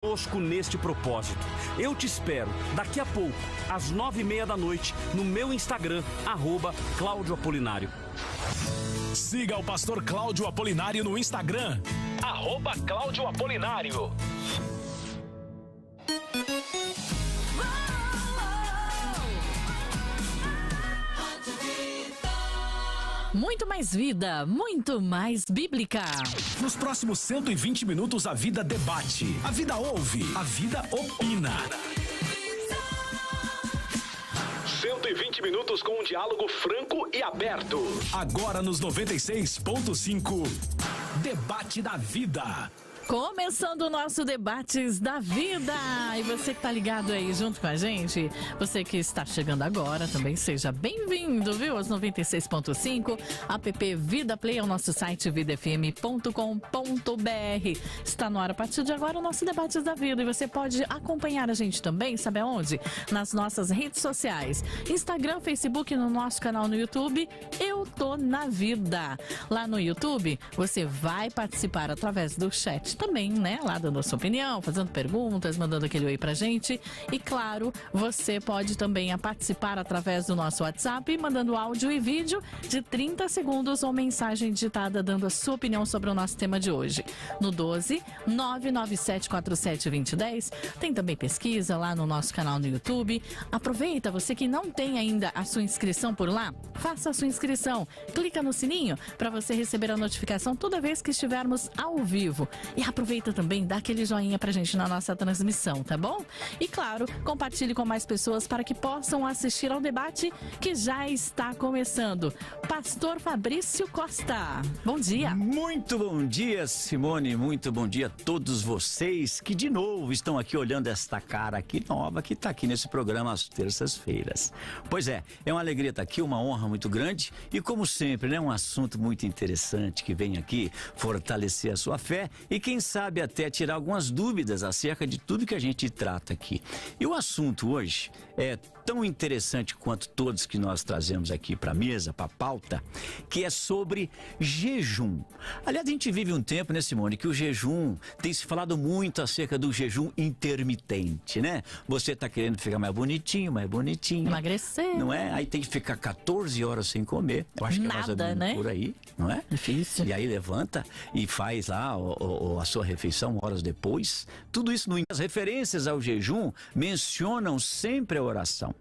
Conosco neste propósito. Eu te espero daqui a pouco, às 9h30 da noite, no meu Instagram, @Cláudio Apolinário. Siga o pastor Cláudio Apolinário no Instagram, @Cláudio Apolinário. Muito mais vida, muito mais bíblica. Nos próximos 120 minutos, a vida debate, a vida ouve, a vida opina. 120 minutos com um diálogo franco e aberto. Agora nos 96.5, Debate da Vida. Começando o nosso Debates da Vida. E você que tá ligado aí junto com a gente, você que está chegando agora, também seja bem-vindo, viu? Aos 96.5, app Vida Play, é o nosso site vidafm.com.br. Está no ar a partir de agora o nosso Debates da Vida. E você pode acompanhar a gente também, sabe aonde? Nas nossas redes sociais, Instagram, Facebook, no nosso canal no YouTube, Eu Tô na Vida. Lá no YouTube, você vai participar através do chat também, né? Lá dando a sua opinião, fazendo perguntas, mandando aquele oi pra gente. E claro, você pode também participar através do nosso WhatsApp, mandando áudio e vídeo de 30 segundos ou mensagem digitada dando a sua opinião sobre o nosso tema de hoje. No 12 99747 2010. Tem também pesquisa lá no nosso canal no YouTube. Aproveita, você que não tem ainda a sua inscrição por lá, faça a sua inscrição. Clica no sininho para você receber a notificação toda vez que estivermos ao vivo. E aproveita também, dá aquele joinha pra gente na nossa transmissão, tá bom? E claro, compartilhe com mais pessoas para que possam assistir ao debate que já está começando. Pastor Fabrício Costa, bom dia. Muito bom dia, Simone, muito bom dia a todos vocês que de novo estão aqui olhando esta cara aqui nova que está aqui nesse programa às terças-feiras. Pois é uma alegria estar aqui, uma honra muito grande e como sempre, né, um assunto muito interessante que vem aqui fortalecer a sua fé e quem sabe até tirar algumas dúvidas acerca de tudo que a gente trata aqui. E o assunto hoje é tão interessante quanto todos que nós trazemos aqui para a mesa, para a pauta, que é sobre jejum. Aliás, a gente vive um tempo, né, Simone, que o jejum, tem se falado muito acerca do jejum intermitente, né? Você tá querendo ficar mais bonitinho, emagrecer, não é? Aí tem que ficar 14 horas sem comer. Eu acho que é mais ou menos, né? Por aí, não é? Difícil. E aí levanta e faz lá a sua refeição horas depois. Tudo isso, as referências ao jejum mencionam sempre a oração.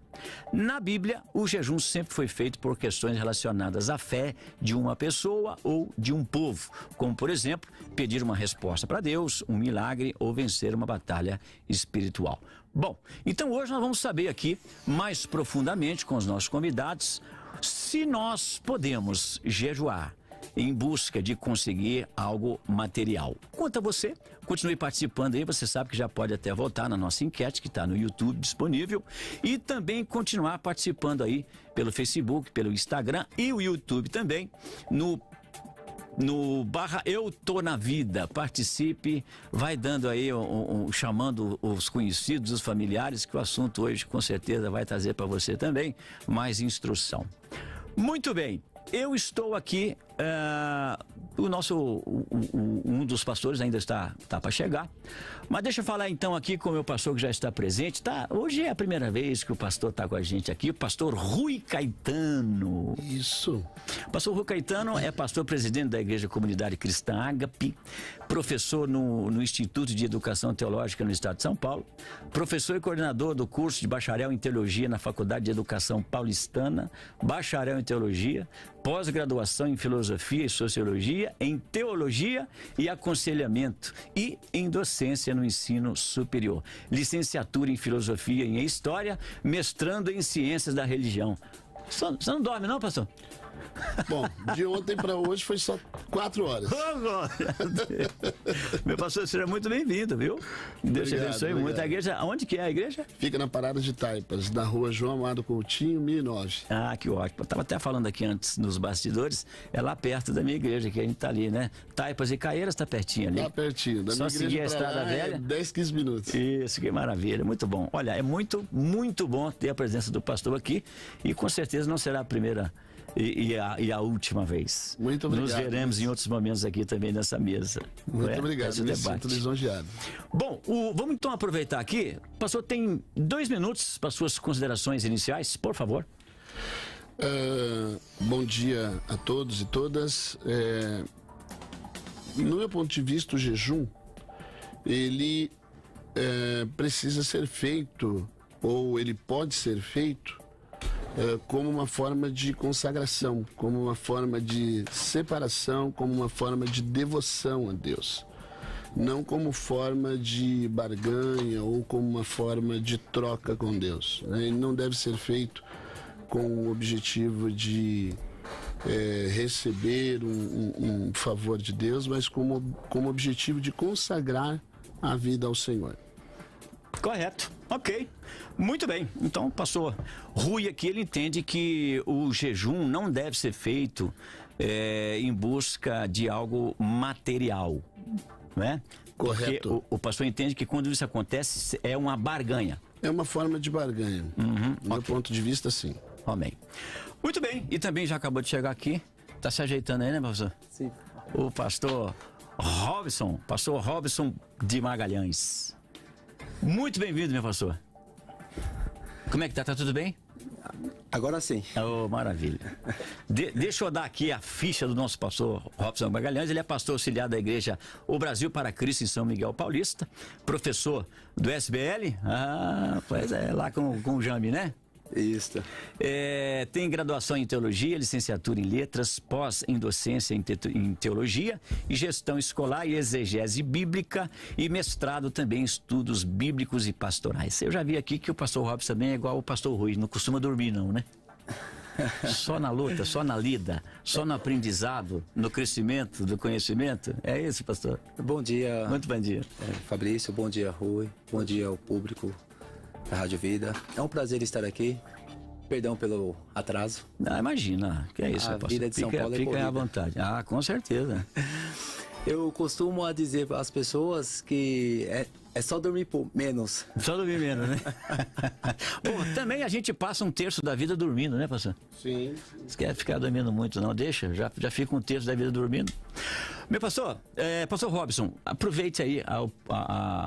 Na Bíblia, o jejum sempre foi feito por questões relacionadas à fé de uma pessoa ou de um povo, como por exemplo, pedir uma resposta para Deus, um milagre ou vencer uma batalha espiritual. Bom, então hoje nós vamos saber aqui mais profundamente com os nossos convidados se nós podemos jejuar em busca de conseguir algo material. Quanto a você, continue participando aí, você sabe que já pode até votar na nossa enquete que está no YouTube disponível e também continuar participando aí pelo Facebook, pelo Instagram e o YouTube também, no /Eu Tô na Vida. Participe, vai dando aí, chamando os conhecidos, os familiares, que o assunto hoje com certeza vai trazer para você também mais instrução. Muito bem, eu estou aqui, um dos pastores ainda está para chegar, mas deixa eu falar então aqui com o meu pastor que já está presente, tá? Hoje é a primeira vez que o pastor está com a gente aqui, o pastor Rui Caetano. Isso. O pastor Rui Caetano é pastor presidente da Igreja Comunidade Cristã Ágape, professor no Instituto de Educação Teológica no Estado de São Paulo, professor e coordenador do curso de bacharel em Teologia na Faculdade de Educação Paulistana, bacharel em Teologia, pós-graduação em Filosofia e Sociologia, em Teologia e Aconselhamento e em Docência no Ensino Superior. Licenciatura em Filosofia e em História, mestrando em Ciências da Religião. Você não dorme não, pastor? Bom, de ontem para hoje foi só 4 horas. Meu pastor, seja muito bem-vindo, viu? Deus te abençoe muito. A igreja, onde que é a igreja? Fica na Parada de Taipas, na rua João Amado Coutinho, 1009. Ah, que ótimo. Eu estava até falando aqui antes nos bastidores, é lá perto da minha igreja, que a gente tá ali, né? Taipas e Caieiras tá pertinho ali. Tá pertinho. Da Só minha seguir a Estrada Velha. 10, 15 minutos. Isso, que maravilha, muito bom. Olha, é muito, muito bom ter a presença do pastor aqui e com certeza não será a primeira e a última vez. Muito obrigado. Nos veremos em outros momentos aqui também nessa mesa. Muito obrigado, me sinto lisonjeado. Bom, vamos então aproveitar aqui. O pastor tem 2 minutos para suas considerações iniciais, por favor. Bom dia a todos e todas. No meu ponto de vista, o jejum, ele precisa ser feito, ou ele pode ser feito, como uma forma de consagração, como uma forma de separação, como uma forma de devoção a Deus. Não como forma de barganha ou como uma forma de troca com Deus. Ele não deve ser feito com o objetivo de receber um favor de Deus, mas como objetivo de consagrar a vida ao Senhor. Correto, ok. Muito bem. Então, o pastor Rui aqui, ele entende que o jejum não deve ser feito em busca de algo material, não é? Correto. Porque o pastor entende que quando isso acontece é uma barganha. É uma forma de barganha. Do meu ponto de vista, sim. Amém. Muito bem. E também já acabou de chegar aqui. Tá se ajeitando aí, né, pastor? Sim. O pastor Robson de Magalhães. Muito bem-vindo, meu pastor. Como é que tá? Tá tudo bem? Agora sim. Oh, maravilha. Deixa eu dar aqui a ficha do nosso pastor Robson Magalhães. Ele é pastor auxiliar da igreja O Brasil para Cristo em São Miguel Paulista, professor do SBL. Ah, pois é, lá com o Jami, né? Isso. Tem graduação em teologia, licenciatura em letras, pós em docência em teologia e gestão escolar e exegese bíblica e mestrado também em estudos bíblicos e pastorais. Eu já vi aqui que o pastor Robson também é igual o pastor Rui, não costuma dormir não, né? Só na luta, só na lida, só no aprendizado, no crescimento do conhecimento. É isso, pastor? Bom dia. Muito bom dia. Fabrício, bom dia, Rui. Bom dia ao público da Rádio Vida. É um prazer estar aqui. Perdão pelo atraso. Imagina, que é isso, a pastor. vida de São Paulo é fica corrida. à vontade. Com certeza. Eu costumo dizer às pessoas que é só dormir menos. Só dormir menos, né? Bom, também a gente passa 1/3 da vida dormindo, né, pastor? Sim. Você quer ficar dormindo muito, não? Deixa, já fica 1/3 da vida dormindo. Meu pastor, pastor Robson, aproveite aí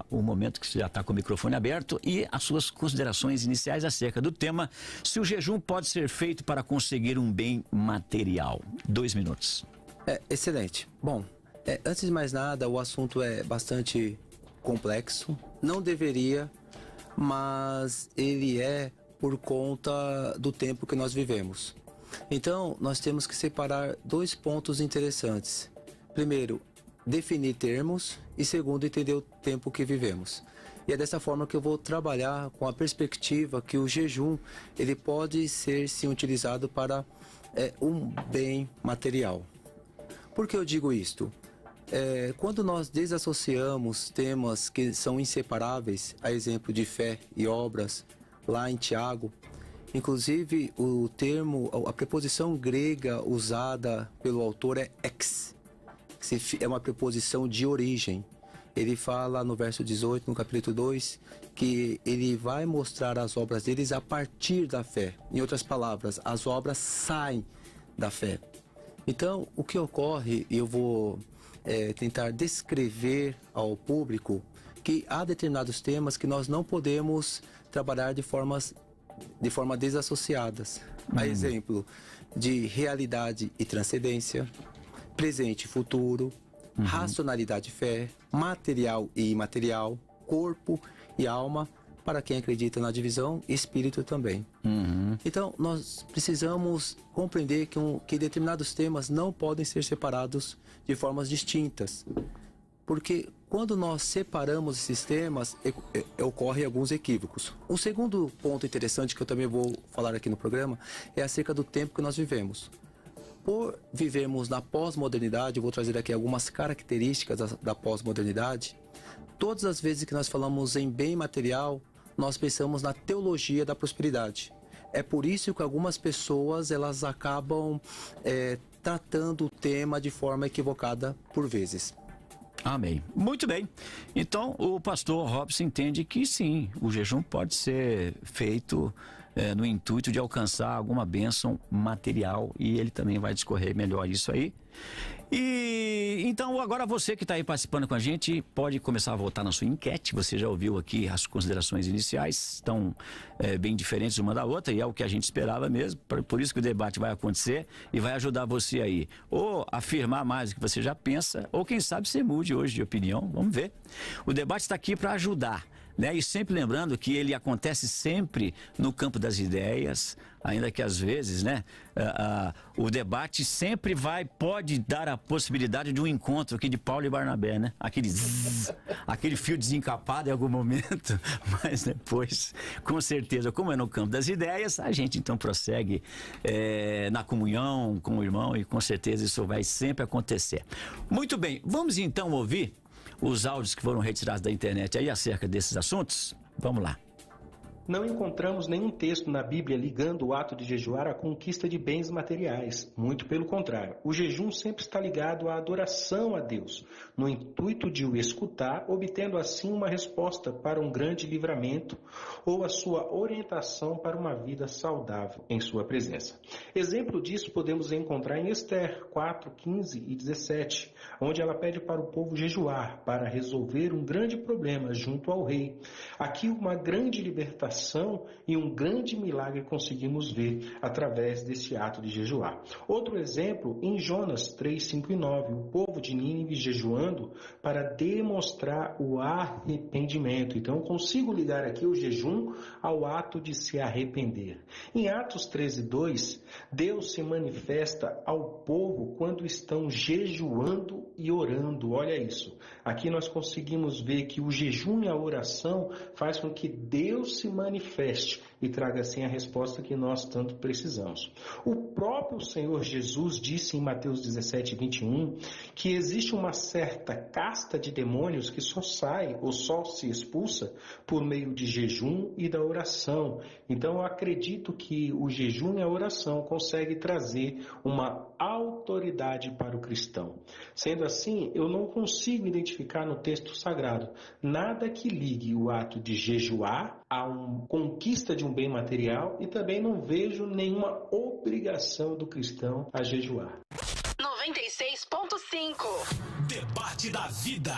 o momento que você já está com o microfone aberto e as suas considerações iniciais acerca do tema, se o jejum pode ser feito para conseguir um bem material. 2 minutos. Excelente. Bom, antes de mais nada, o assunto é bastante complexo. Não deveria, mas ele é por conta do tempo que nós vivemos. Então, nós temos que separar 2 pontos interessantes. Primeiro, definir termos e segundo, entender o tempo que vivemos. E é dessa forma que eu vou trabalhar com a perspectiva que o jejum, ele pode ser sim utilizado para um bem material. Por que eu digo isto? Quando nós desassociamos temas que são inseparáveis, a exemplo de fé e obras, lá em Tiago, inclusive o termo, a preposição grega usada pelo autor é ex, é uma preposição de origem. Ele fala no verso 18, no capítulo 2, que ele vai mostrar as obras deles a partir da fé. Em outras palavras, as obras saem da fé. Então, o que ocorre, e eu vou tentar descrever ao público, que há determinados temas que nós não podemos trabalhar de forma desassociadas. A exemplo de realidade e transcendência, presente e futuro, racionalidade e fé, material e imaterial, corpo e alma, para quem acredita na divisão, espírito também. Então, nós precisamos compreender que determinados temas não podem ser separados de formas distintas. Porque quando nós separamos esses temas, ocorrem alguns equívocos. Um segundo ponto interessante que eu também vou falar aqui no programa é acerca do tempo que nós vivemos. Por vivermos na pós-modernidade, eu vou trazer aqui algumas características da pós-modernidade. Todas as vezes que nós falamos em bem material, nós pensamos na teologia da prosperidade. É por isso que algumas pessoas elas acabam tratando o tema de forma equivocada por vezes. Amém. Muito bem. Então, o pastor Robson entende que sim, o jejum pode ser feito no intuito de alcançar alguma bênção material, e ele também vai discorrer melhor isso aí. E então agora você que está aí participando com a gente pode começar a votar na sua enquete. Você já ouviu aqui as considerações iniciais, estão bem diferentes uma da outra, e é o que a gente esperava mesmo. Por isso que o debate vai acontecer e vai ajudar você aí ou afirmar mais o que você já pensa, ou quem sabe você mude hoje de opinião. Vamos ver. O debate está aqui para ajudar, né? E sempre lembrando que ele acontece sempre no campo das ideias, ainda que às vezes, né, o debate sempre pode dar a possibilidade de um encontro aqui de Paulo e Barnabé, né? Aquele fio desencapado em algum momento, mas depois, com certeza, como é no campo das ideias, a gente então prossegue na comunhão com o irmão, e com certeza isso vai sempre acontecer. Muito bem, vamos então ouvir os áudios que foram retirados da internet aí acerca desses assuntos? Vamos lá. Não encontramos nenhum texto na Bíblia ligando o ato de jejuar à conquista de bens materiais. Muito pelo contrário. O jejum sempre está ligado à adoração a Deus, no intuito de o escutar, obtendo assim uma resposta para um grande livramento ou a sua orientação para uma vida saudável em sua presença. Exemplo disso podemos encontrar em Esther 4, 15 e 17, onde ela pede para o povo jejuar para resolver um grande problema junto ao rei. Aqui uma grande libertação e um grande milagre conseguimos ver através desse ato de jejuar. Outro exemplo, em Jonas 3, 5 e 9, o povo de Nínive jejuando para demonstrar o arrependimento. Então, eu consigo ligar aqui o jejum ao ato de se arrepender. Em Atos 13, 2, Deus se manifesta ao povo quando estão jejuando e orando. Olha isso. Aqui nós conseguimos ver que o jejum e a oração faz com que Deus se manifeste e traga assim a resposta que nós tanto precisamos. O próprio Senhor Jesus disse em Mateus 17, 21, que existe uma certa casta de demônios que só sai ou só se expulsa por meio de jejum e da oração. Então eu acredito que o jejum e a oração conseguem trazer uma autoridade para o cristão. Sendo assim, eu não consigo identificar no texto sagrado nada que ligue o ato de jejuar a uma conquista de um bem material, e também não vejo nenhuma obrigação do cristão a jejuar. 96.5 Debate da Vida.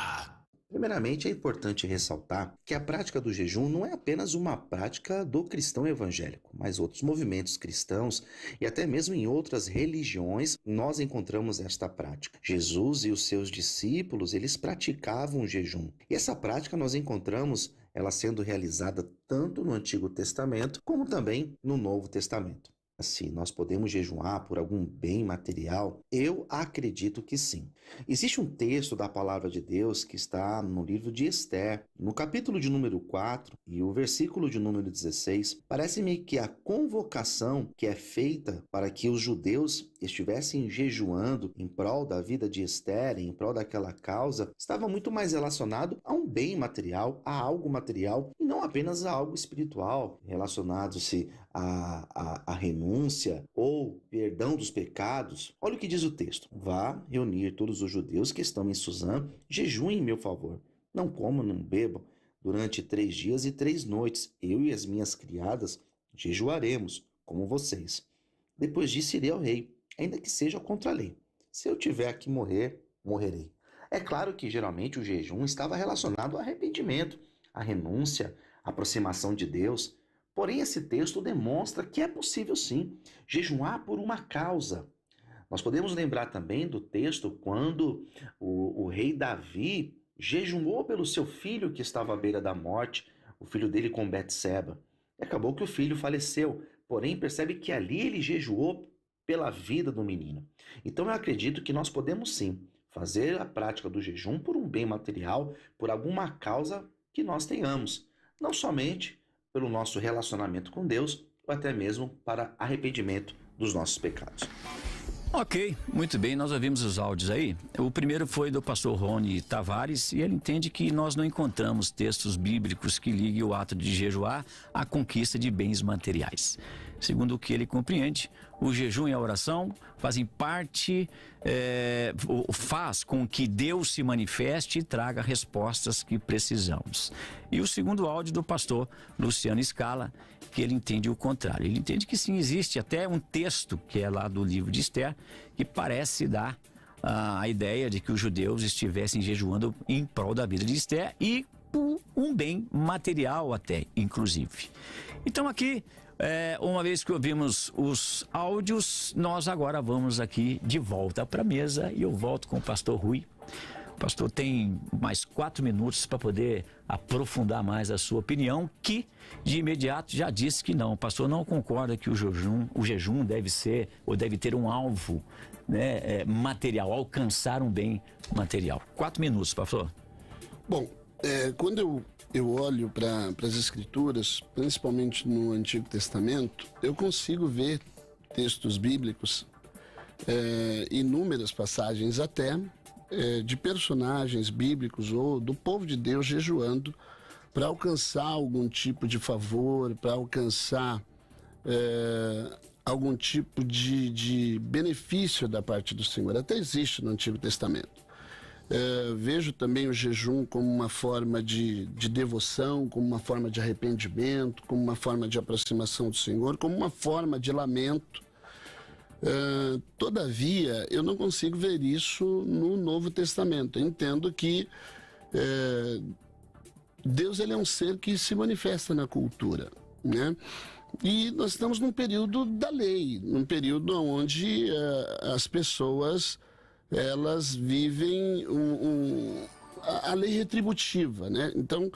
Primeiramente, é importante ressaltar que a prática do jejum não é apenas uma prática do cristão evangélico, mas outros movimentos cristãos e até mesmo em outras religiões nós encontramos esta prática. Jesus e os seus discípulos, eles praticavam o jejum. E essa prática nós encontramos ela sendo realizada tanto no Antigo Testamento como também no Novo Testamento. Assim, nós podemos jejuar por algum bem material? Eu acredito que sim. Existe um texto da Palavra de Deus que está no livro de Esther, no capítulo de número 4 e o versículo de número 16. Parece-me que a convocação que é feita para que os judeus estivessem jejuando em prol da vida de Esther, em prol daquela causa, estava muito mais relacionado a um bem material, a algo material, e não apenas a algo espiritual, relacionado-se a renúncia ou perdão dos pecados. Olha o que diz o texto. Vá reunir todos os judeus que estão em Suzã, jejuem em meu favor. Não comam, não bebam. Durante 3 dias e 3 noites, eu e as minhas criadas jejuaremos, como vocês. Depois disso irei ao rei, ainda que seja contra a lei. Se eu tiver que morrer, morrerei. É claro que geralmente o jejum estava relacionado ao arrependimento, à renúncia, à aproximação de Deus. Porém, esse texto demonstra que é possível sim jejuar por uma causa. Nós podemos lembrar também do texto quando o rei Davi jejuou pelo seu filho que estava à beira da morte, o filho dele com Betseba. E acabou que o filho faleceu, porém percebe que ali ele jejuou pela vida do menino. Então eu acredito que nós podemos sim fazer a prática do jejum por um bem material, por alguma causa que nós tenhamos, não somente pelo nosso relacionamento com Deus, ou até mesmo para arrependimento dos nossos pecados. Ok, muito bem, nós ouvimos os áudios aí. O primeiro foi do pastor Rony Tavares, e ele entende que nós não encontramos textos bíblicos que liguem o ato de jejuar à conquista de bens materiais. Segundo o que ele compreende, o jejum e a oração fazem parte, faz com que Deus se manifeste e traga respostas que precisamos. E o segundo áudio do pastor Luciano Scala, porque ele entende o contrário. Ele entende que sim, existe até um texto, que é lá do livro de Esther, que parece dar a ideia de que os judeus estivessem jejuando em prol da vida de Esther e por um bem material até, inclusive. Então aqui, uma vez que ouvimos os áudios, nós agora vamos aqui de volta para a mesa e eu volto com o pastor Rui. O pastor tem mais 4 minutos para poder aprofundar mais a sua opinião, que de imediato já disse que não. O pastor não concorda que o jejum deve ser ou deve ter um alvo, né, material, alcançar um bem material. 4 minutos, pastor. Bom, quando eu olho para as Escrituras, principalmente no Antigo Testamento, eu consigo ver textos bíblicos, inúmeras passagens até, de personagens bíblicos ou do povo de Deus jejuando para alcançar algum tipo de favor, para alcançar algum tipo de benefício da parte do Senhor. Até existe no Antigo Testamento. Vejo também o jejum como uma forma de devoção, como uma forma de arrependimento, como uma forma de aproximação do Senhor, como uma forma de lamento. Todavia, eu não consigo ver isso no Novo Testamento. Eu entendo que Deus, ele é um ser que se manifesta na cultura, né? E nós estamos num período da lei, num período onde as pessoas, elas vivem a lei retributiva, né? Então,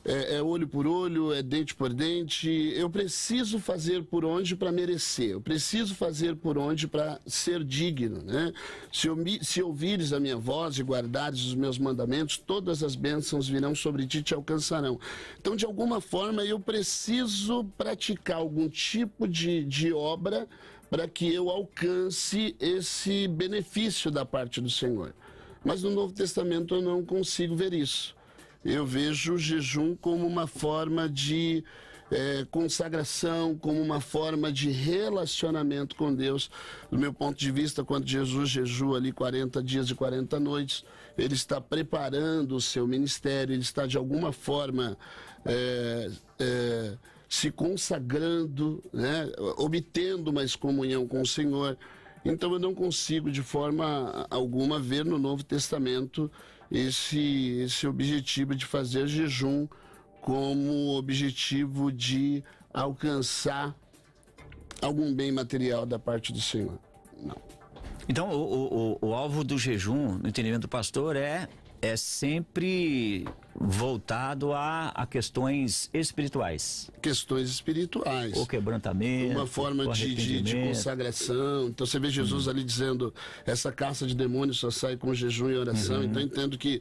é olho por olho, é dente por dente. Eu preciso fazer por onde para merecer. Eu preciso fazer por onde para ser digno, né? Se ouvires a minha voz e guardares os meus mandamentos, todas as bênçãos virão sobre ti e te alcançarão. Então, de alguma forma, eu preciso praticar algum tipo de obra para que eu alcance esse benefício da parte do Senhor. Mas no Novo Testamento eu não consigo ver isso. Eu vejo o jejum como uma forma de consagração, como uma forma de relacionamento com Deus. Do meu ponto de vista, quando Jesus jejua ali 40 dias e 40 noites, ele está preparando o seu ministério, ele está de alguma forma se consagrando, né, obtendo mais comunhão com o Senhor. Então eu não consigo de forma alguma ver no Novo Testamento esse objetivo de fazer jejum como objetivo de alcançar algum bem material da parte do Senhor. Não. Então o alvo do jejum, no entendimento do pastor, é sempre voltado a questões espirituais. Questões espirituais. O quebrantamento. Uma forma de consagração. Então você vê Jesus ali dizendo, essa caça de demônios só sai com jejum e oração. Então eu entendo que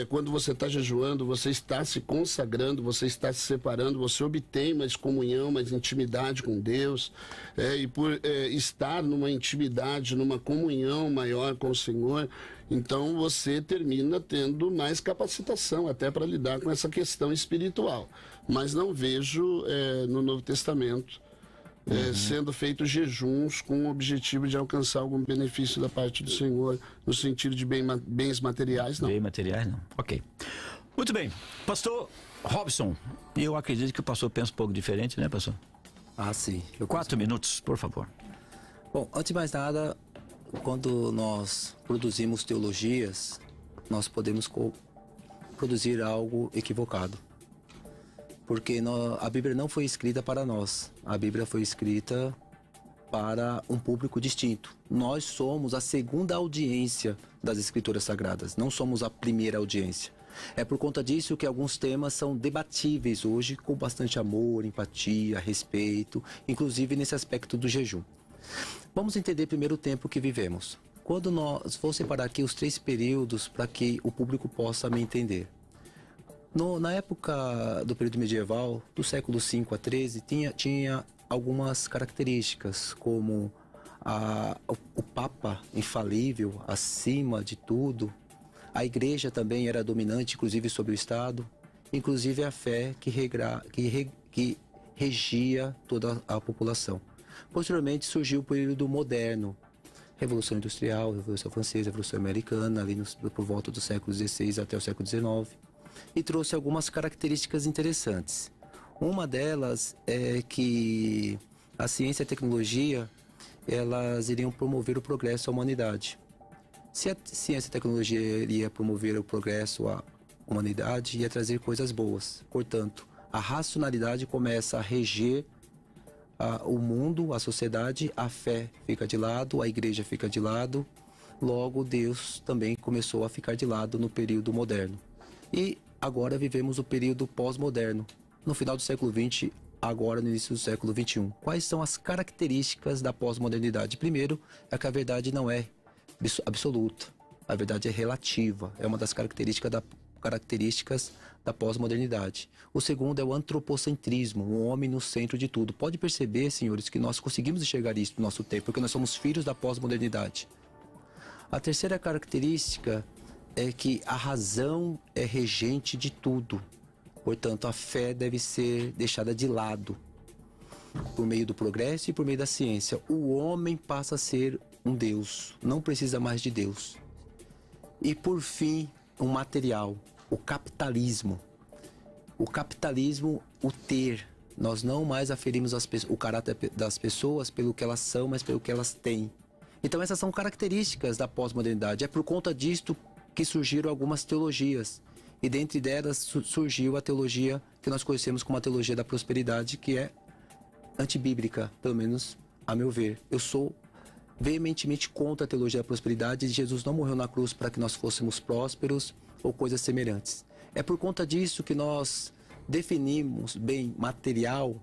quando você está jejuando, você está se consagrando, você está se separando, você obtém mais comunhão, mais intimidade com Deus. E por estar numa intimidade, numa comunhão maior com o Senhor, então você termina tendo mais capacitação até para lidar com essa questão espiritual. Mas não vejo no Novo Testamento sendo feitos jejuns com o objetivo de alcançar algum benefício da parte do Senhor, no sentido de bens materiais, não. Bens materiais, não. Ok. Muito bem. Pastor Robson, eu acredito que o pastor pensa um pouco diferente, né, pastor? Ah, sim. 4 minutos, por favor. Bom, antes de mais nada, quando nós produzimos teologias, nós podemos produzir algo equivocado. Porque a Bíblia não foi escrita para nós. A Bíblia foi escrita para um público distinto. Nós somos a segunda audiência das Escrituras Sagradas, não somos a primeira audiência. É por conta disso que alguns temas são debatíveis hoje com bastante amor, empatia, respeito, inclusive nesse aspecto do jejum. Vamos entender primeiro o tempo que vivemos. Vou separar aqui os 3 períodos para que o público possa me entender. Na época do período medieval, do século V a XIII, tinha algumas características, como o Papa infalível, acima de tudo. A Igreja também era dominante, inclusive sobre o Estado. Inclusive a fé que regia toda a população. Posteriormente surgiu o período moderno, Revolução Industrial, Revolução Francesa, Revolução Americana, ali por volta do século XVI até o século XIX, e trouxe algumas características interessantes. Uma delas é que a ciência e a tecnologia, elas iriam promover o progresso à humanidade. Se a ciência e a tecnologia iria promover o progresso à humanidade, ia trazer coisas boas. Portanto, a racionalidade começa a reger o mundo, a sociedade, a fé fica de lado, a igreja fica de lado. Logo, Deus também começou a ficar de lado no período moderno. E agora vivemos o período pós-moderno, no final do século XX, agora no início do século XXI. Quais são as características da pós-modernidade? Primeiro, é que a verdade não é absoluta, a verdade é relativa, é uma das características da pós-modernidade. O segundo é o antropocentrismo, o homem no centro de tudo. Pode perceber, senhores, que nós conseguimos enxergar isso no nosso tempo, porque nós somos filhos da pós-modernidade. A terceira característica é que a razão é regente de tudo. Portanto, a fé deve ser deixada de lado por meio do progresso e por meio da ciência. O homem passa a ser um Deus, não precisa mais de Deus. E por fim, um material, o capitalismo. O capitalismo, o ter. Nós não mais aferimos o caráter das pessoas pelo que elas são, mas pelo que elas têm. Então essas são características da pós-modernidade. É por conta disto que surgiram algumas teologias. E dentre delas surgiu a teologia que nós conhecemos como a teologia da prosperidade, que é antibíblica, pelo menos a meu ver. Eu sou veementemente contra a teologia da prosperidade. Jesus não morreu na cruz para que nós fôssemos prósperos ou coisas semelhantes. É por conta disso que nós definimos bem material,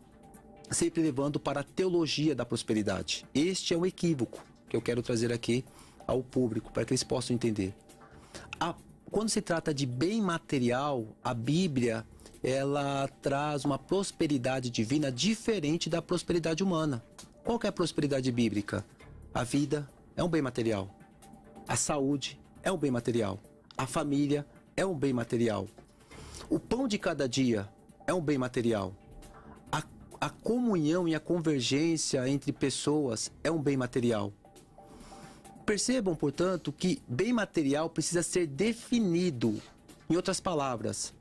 sempre levando para a teologia da prosperidade. Este é um equívoco que eu quero trazer aqui ao público, para que eles possam entender. Quando se trata de bem material, a Bíblia, ela traz uma prosperidade divina diferente da prosperidade humana. Qual que é a prosperidade bíblica? A vida é um bem material. A saúde é um bem material. A família é um bem material. O pão de cada dia é um bem material. A comunhão e a convergência entre pessoas é um bem material. Percebam, portanto, que bem material precisa ser definido. Em outras palavras,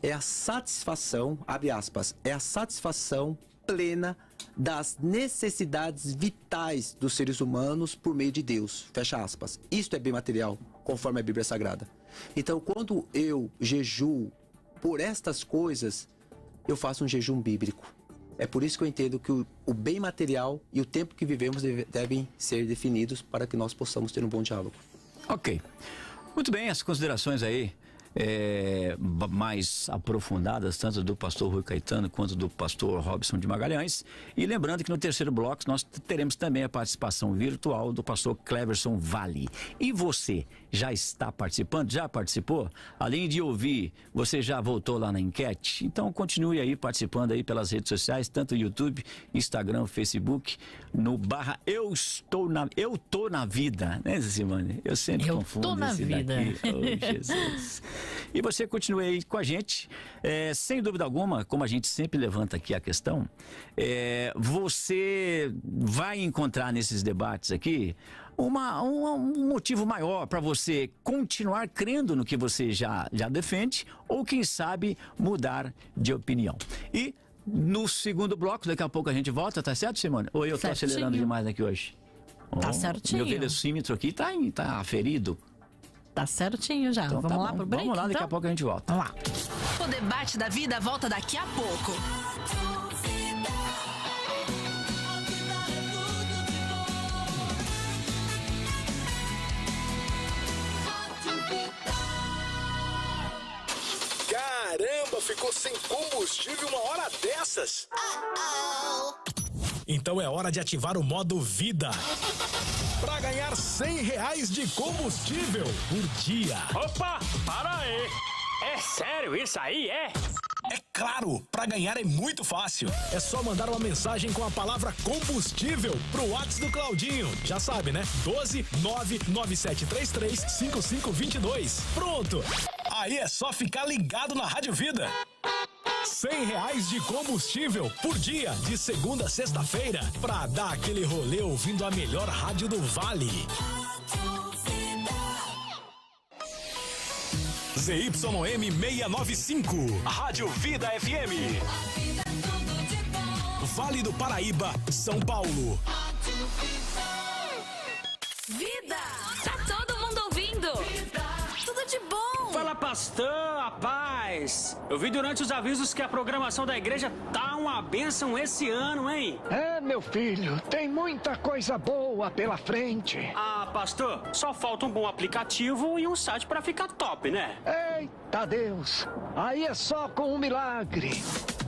é a satisfação, abre aspas, é a satisfação plena das necessidades vitais dos seres humanos por meio de Deus, fecha aspas. Isto é bem material, conforme a Bíblia Sagrada. Então, quando eu jejuo por estas coisas, eu faço um jejum bíblico. É por isso que eu entendo que o bem material e o tempo que vivemos devem ser definidos para que nós possamos ter um bom diálogo. Ok. Muito bem, as considerações aí mais aprofundadas, tanto do pastor Rui Caetano quanto do pastor Robson de Magalhães. E lembrando que no terceiro bloco nós teremos também a participação virtual do pastor Cleverson Vale. E você já está participando? Já participou? Além de ouvir, você já voltou lá na enquete? Então continue aí participando aí pelas redes sociais, tanto YouTube, Instagram, Facebook, no / Eu tô na vida, né, Simone? Eu sempre confundo esse daqui. Oh, Jesus. E você continue aí com a gente, sem dúvida alguma, como a gente sempre levanta aqui a questão, você vai encontrar nesses debates aqui um motivo maior para você continuar crendo no que você já defende, ou quem sabe mudar de opinião. E no segundo bloco, daqui a pouco a gente volta, tá certo, Simone? Ou eu estou acelerando demais aqui hoje? Tá certinho. Meu velocímetro aqui tá aferido. Tá certinho já. Então, vamos lá pro break? Vamos lá, daqui a pouco a gente volta. Vamos lá. O debate da vida volta daqui a pouco. Caramba, ficou sem combustível uma hora dessas. Então é hora de ativar o modo vida. Pra ganhar R$100 de combustível por dia. Opa, para aí. É sério isso aí, é? É claro, pra ganhar é muito fácil. É só mandar uma mensagem com a palavra combustível pro WhatsApp do Claudinho. Já sabe, né? 12997335522. Pronto. Aí é só ficar ligado na Rádio Vida. R$100 de combustível por dia, de segunda a sexta-feira, pra dar aquele rolê ouvindo a melhor rádio do Vale. ZYM 695, Rádio Vida FM. Vale do Paraíba, São Paulo. Vida! Tá todo mundo ouvindo? Tudo de bom! Fala, pastor, a paz! Eu vi durante os avisos que a programação da igreja tá uma bênção esse ano, hein? É, meu filho, tem muita coisa boa pela frente. Ah, pastor, só falta um bom aplicativo e um site pra ficar top, né? Eita Deus, aí é só com um milagre.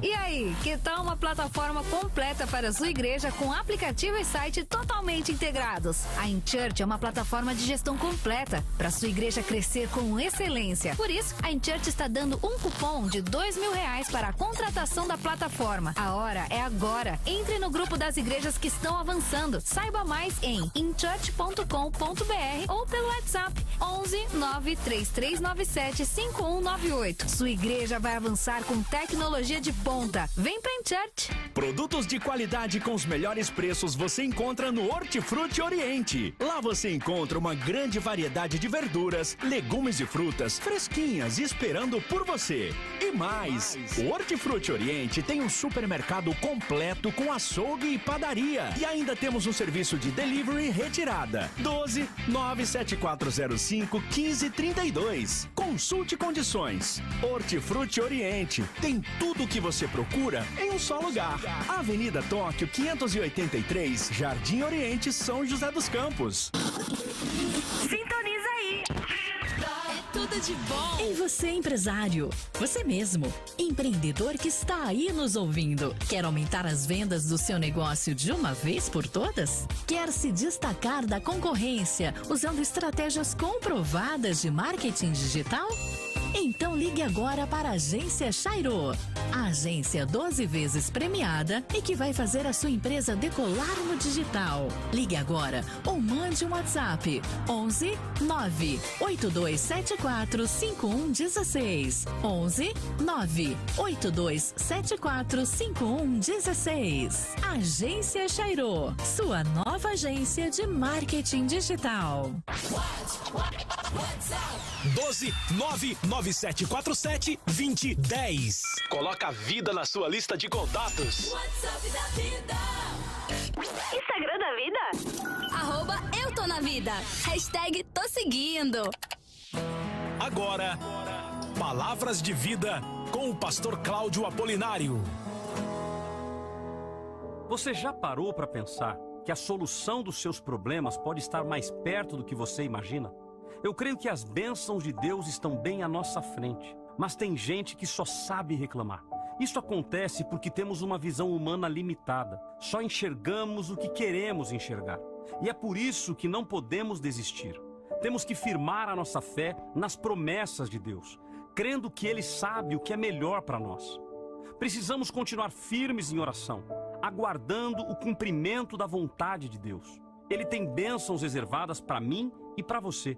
E aí, que tal uma plataforma completa para a sua igreja com aplicativo e site totalmente integrados? A InChurch é uma plataforma de gestão completa para sua igreja crescer com excelência. Por isso, a InChurch está dando um cupom de R$2.000 para a contratação da plataforma. A hora é agora. Entre no grupo das igrejas que estão avançando. Saiba mais em inchurch.com.br ou pelo WhatsApp 11 93397 5198. Sua igreja vai avançar com tecnologia de ponta. Vem pra InChurch. Produtos de qualidade com os melhores preços você encontra no Hortifruti Oriente. Lá você encontra uma grande variedade de verduras, legumes e frutas fresquinhas esperando por você. E mais, o Hortifruti Oriente tem um supermercado completo com açougue e padaria. E ainda temos um serviço de delivery e retirada. 12 97405 1532. Consulte condições. Hortifruti Oriente tem tudo o que você procura em um só lugar. Avenida Tóquio 583, Jardim Oriente, São José dos Campos. Sintoniza aí! É tudo de bom! E você, empresário? Você mesmo, empreendedor que está aí nos ouvindo. Quer aumentar as vendas do seu negócio de uma vez por todas? Quer se destacar da concorrência usando estratégias comprovadas de marketing digital? Então ligue agora para a Agência Chairo, a agência 12 vezes premiada e que vai fazer a sua empresa decolar no digital. Ligue agora ou mande um WhatsApp 11 98274 5116 11 98274 5116. Agência Chairo, sua nova agência de marketing digital. 12 99747 2010. Coloca a vida na sua lista de contatos. WhatsApp da vida. Instagram da vida? @eu tô na vida. Hashtag tô seguindo. Agora, Palavras de Vida com o pastor Cláudio Apolinário. Você já parou para pensar que a solução dos seus problemas pode estar mais perto do que você imagina? Eu creio que as bênçãos de Deus estão bem à nossa frente, mas tem gente que só sabe reclamar. Isso acontece porque temos uma visão humana limitada, só enxergamos o que queremos enxergar. E é por isso que não podemos desistir. Temos que firmar a nossa fé nas promessas de Deus, crendo que Ele sabe o que é melhor para nós. Precisamos continuar firmes em oração, aguardando o cumprimento da vontade de Deus. Ele tem bênçãos reservadas para mim e para você.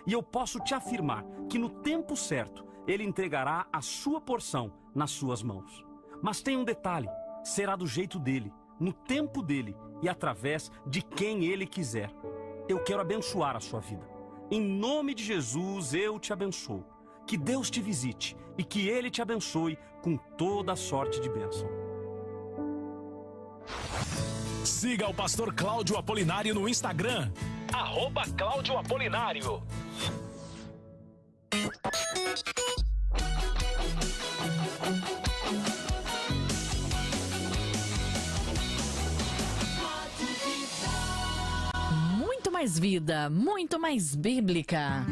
E eu posso te afirmar que no tempo certo, Ele entregará a sua porção nas suas mãos. Mas tem um detalhe, será do jeito dele, no tempo dele e através de quem Ele quiser. Eu quero abençoar a sua vida. Em nome de Jesus, eu te abençoo. Que Deus te visite e que Ele te abençoe com toda a sorte de bênção. Siga o pastor Cláudio Apolinário no Instagram, @Cláudio Apolinário. Muito mais vida, muito mais bíblica.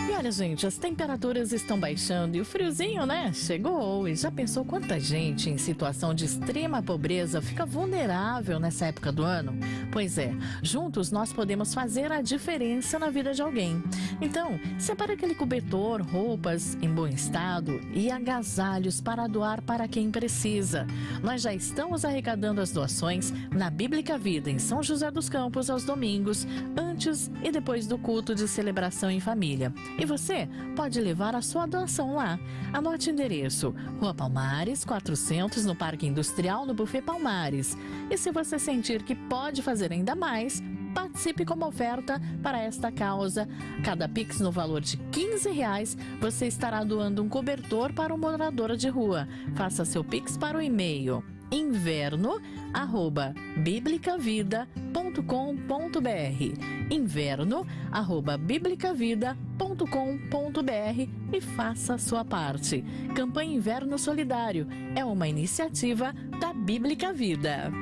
E olha, gente, as temperaturas estão baixando e o friozinho, né? Chegou. E já pensou quanta gente em situação de extrema pobreza fica vulnerável nessa época do ano? Pois é, juntos nós podemos fazer a diferença na vida de alguém. Então, separa aquele cobertor, roupas em bom estado e agasalhos para doar para quem precisa. Nós já estamos arrecadando as doações na Bíblica Vida, em São José dos Campos, aos domingos, antes e depois do culto de celebração em família. E você pode levar a sua doação lá. Anote o endereço: Rua Palmares, 400, no Parque Industrial, no Buffet Palmares. E se você sentir que pode fazer ainda mais, participe como oferta para esta causa. Cada Pix no valor de R$15, você estará doando um cobertor para um morador de rua. Faça seu Pix para o e-mail inverno@biblicavida.com.br, inverno@biblicavida.com.br e faça a sua parte. Campanha Inverno Solidário é uma iniciativa da Bíblica Vida.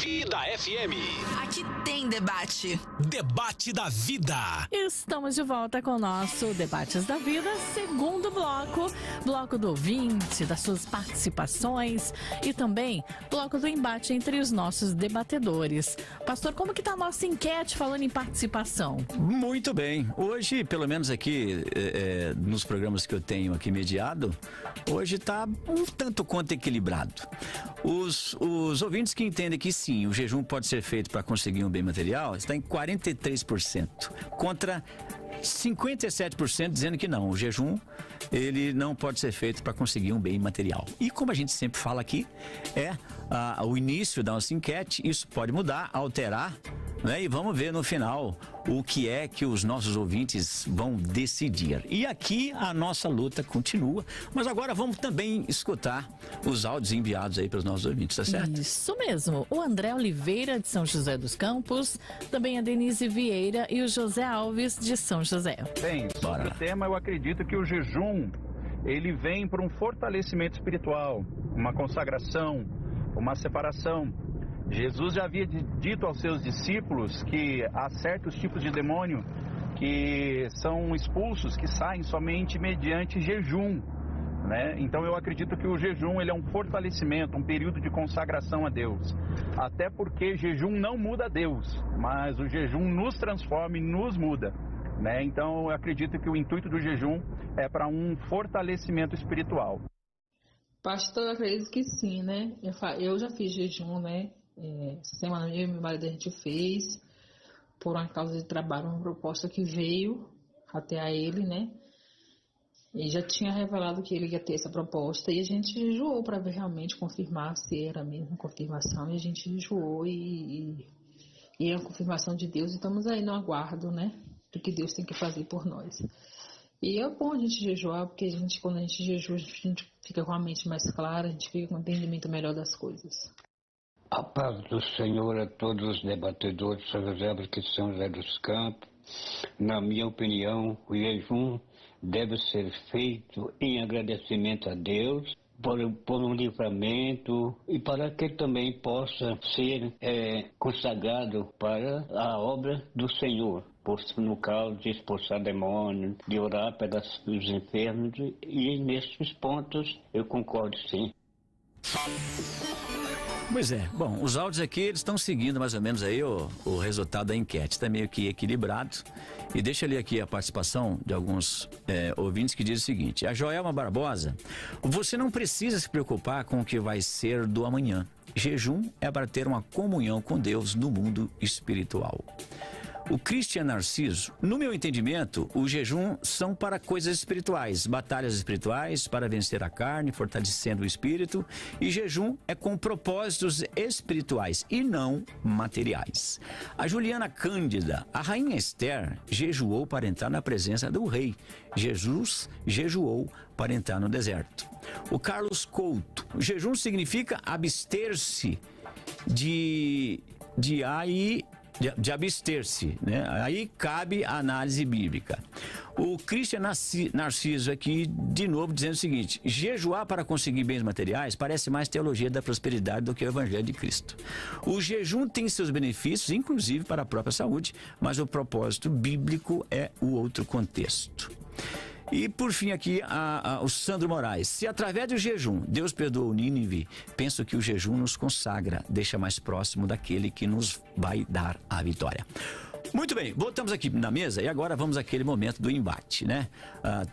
Vida FM. Aqui tem debate. Debate da Vida. Estamos de volta com o nosso Debates da Vida, segundo bloco. Bloco do ouvinte, das suas participações e também bloco do embate entre os nossos debatedores. Pastor, como que tá a nossa enquete falando em participação? Muito bem. Hoje, pelo menos aqui, nos programas que eu tenho aqui mediado, hoje tá um tanto quanto equilibrado. Os ouvintes que entendem que sim, o jejum pode ser feito para conseguir um bem material, está em 43%, contra 57% dizendo que não, o jejum ele não pode ser feito para conseguir um bem material. E como a gente sempre fala aqui, o início da nossa enquete, isso pode mudar, alterar, né? E vamos ver no final o que é que os nossos ouvintes vão decidir. E aqui a nossa luta continua, mas agora vamos também escutar os áudios enviados aí para os nossos ouvintes, tá certo? Isso mesmo. O André Oliveira, de São José dos Campos, também a Denise Vieira e o José Alves, de São José. Bem, sobre o tema, eu acredito que o jejum, ele vem para um fortalecimento espiritual, uma consagração, uma separação. Jesus já havia dito aos seus discípulos que há certos tipos de demônio que são expulsos, que saem somente mediante jejum, né? Então eu acredito que o jejum ele é um fortalecimento, um período de consagração a Deus. Até porque jejum não muda a Deus, mas o jejum nos transforma e nos muda, né? Então eu acredito que o intuito do jejum é para um fortalecimento espiritual. Pastor, eu acredito que sim, né? Eu já fiz jejum, né? Essa semana eu e meu marido a gente fez, por uma causa de trabalho, uma proposta que veio até a ele, né? E já tinha revelado que ele ia ter essa proposta e a gente jejuou para ver realmente, confirmar se era mesmo confirmação, e a gente jejuou e é a confirmação de Deus, e estamos aí no aguardo, né? Do que Deus tem que fazer por nós. E é bom a gente jejuar, porque quando a gente jejua, a gente fica com a mente mais clara, a gente fica com um entendimento melhor das coisas. A paz do Senhor a todos os debatedores de São José, porque São José dos Campos. Na minha opinião, o jejum deve ser feito em agradecimento a Deus por um livramento e para que também possa ser consagrado para a obra do Senhor. No caso de expulsar demônios, de orar pelos enfermos, e nesses pontos eu concordo sim. Pois é, bom, os áudios aqui eles estão seguindo mais ou menos aí o resultado da enquete, está meio que equilibrado. E deixa eu ler aqui a participação de alguns ouvintes que dizem o seguinte: a Joelma Barbosa, você não precisa se preocupar com o que vai ser do amanhã. Jejum é para ter uma comunhão com Deus no mundo espiritual. O Christian Narciso, no meu entendimento, o jejum são para coisas espirituais, batalhas espirituais para vencer a carne, fortalecendo o espírito, e jejum é com propósitos espirituais e não materiais. A Juliana Cândida, a rainha Esther jejuou para entrar na presença do rei. Jesus jejuou para entrar no deserto. O Carlos Couto, o jejum significa abster-se de abster-se, né? Aí cabe a análise bíblica. O Christian Narciso aqui, de novo, dizendo o seguinte: jejuar para conseguir bens materiais parece mais teologia da prosperidade do que o evangelho de Cristo. O jejum tem seus benefícios, inclusive para a própria saúde, mas o propósito bíblico é o outro contexto. E por fim aqui, o Sandro Moraes. Se através do jejum Deus perdoou Nínive, penso que o jejum nos consagra, deixa mais próximo daquele que nos vai dar a vitória. Muito bem, voltamos aqui na mesa e agora vamos àquele momento do embate, né?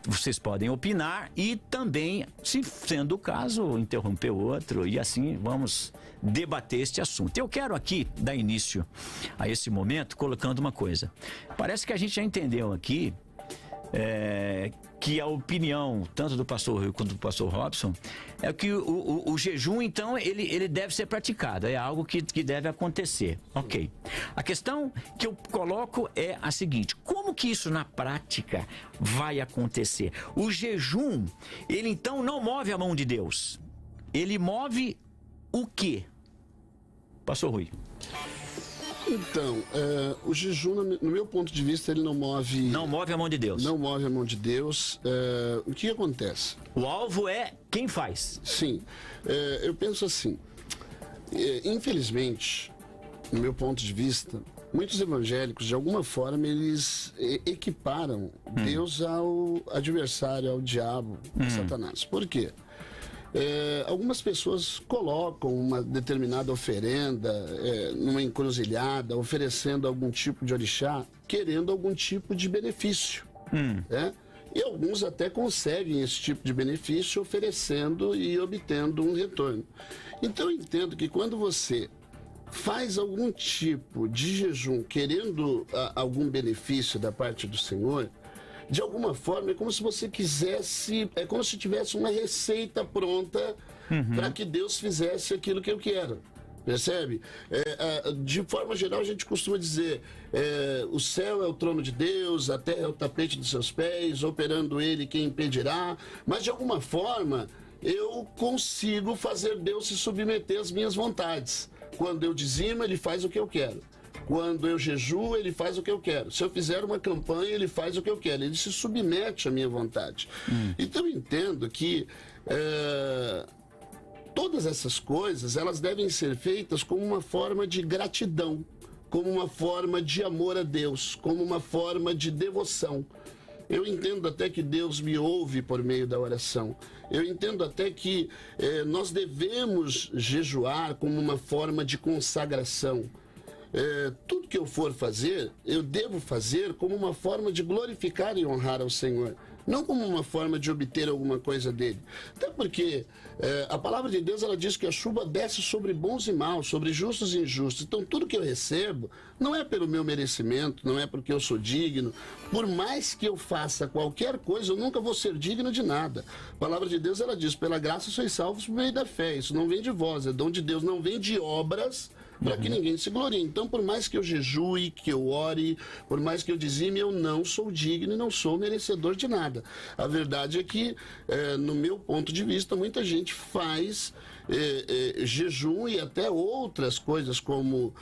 Vocês podem opinar e também, se sendo o caso, interromper o outro, e assim vamos debater este assunto. Eu quero aqui dar início a esse momento colocando uma coisa. Parece que a gente já entendeu aqui que a opinião tanto do pastor Rui quanto do pastor Robson é que o jejum, então, ele deve ser praticado, é algo que deve acontecer. Ok. A questão que eu coloco é a seguinte: como que isso na prática vai acontecer? O jejum, ele então não move a mão de Deus, ele move o quê? Pastor Rui. Então, o jejum, no meu ponto de vista, ele não move... Não move a mão de Deus. Não move a mão de Deus. O que acontece? O alvo é quem faz. Sim. Eu penso assim, infelizmente, no meu ponto de vista, muitos evangélicos, de alguma forma, eles equiparam Deus ao adversário, ao diabo, a Satanás. Por quê? Algumas pessoas colocam uma determinada oferenda numa encruzilhada, oferecendo algum tipo de orixá, querendo algum tipo de benefício. E alguns até conseguem esse tipo de benefício oferecendo e obtendo um retorno. Então eu entendo que quando você faz algum tipo de jejum querendo algum benefício da parte do Senhor, de alguma forma é como se você quisesse, é como se tivesse uma receita pronta para que Deus fizesse aquilo que eu quero. Percebe? De forma geral a gente costuma dizer, o céu é o trono de Deus, a terra é o tapete dos seus pés, operando ele quem impedirá, mas de alguma forma eu consigo fazer Deus se submeter às minhas vontades. Quando eu dizimo, ele faz o que eu quero. Quando eu jejuo, ele faz o que eu quero. Se eu fizer uma campanha, ele faz o que eu quero. Ele se submete à minha vontade. Então eu entendo que todas essas coisas, elas devem ser feitas como uma forma de gratidão, como uma forma de amor a Deus, como uma forma de devoção. Eu entendo até que Deus me ouve por meio da oração. Eu entendo até que nós devemos jejuar como uma forma de consagração. Tudo que eu for fazer, eu devo fazer como uma forma de glorificar e honrar ao Senhor, não como uma forma de obter alguma coisa dele. Até porque a palavra de Deus, ela diz que a chuva desce sobre bons e maus, sobre justos e injustos. Então tudo que eu recebo não é pelo meu merecimento, não é porque eu sou digno. Por mais que eu faça qualquer coisa, eu nunca vou ser digno de nada. A palavra de Deus, ela diz, pela graça sois salvos por meio da fé. Isso não vem de vós, é dom de Deus, não vem de obras, para que ninguém se glorie. Então, por mais que eu jejue, que eu ore, por mais que eu dizime, eu não sou digno e não sou merecedor de nada. A verdade é que, no meu ponto de vista, muita gente faz jejum e até outras coisas como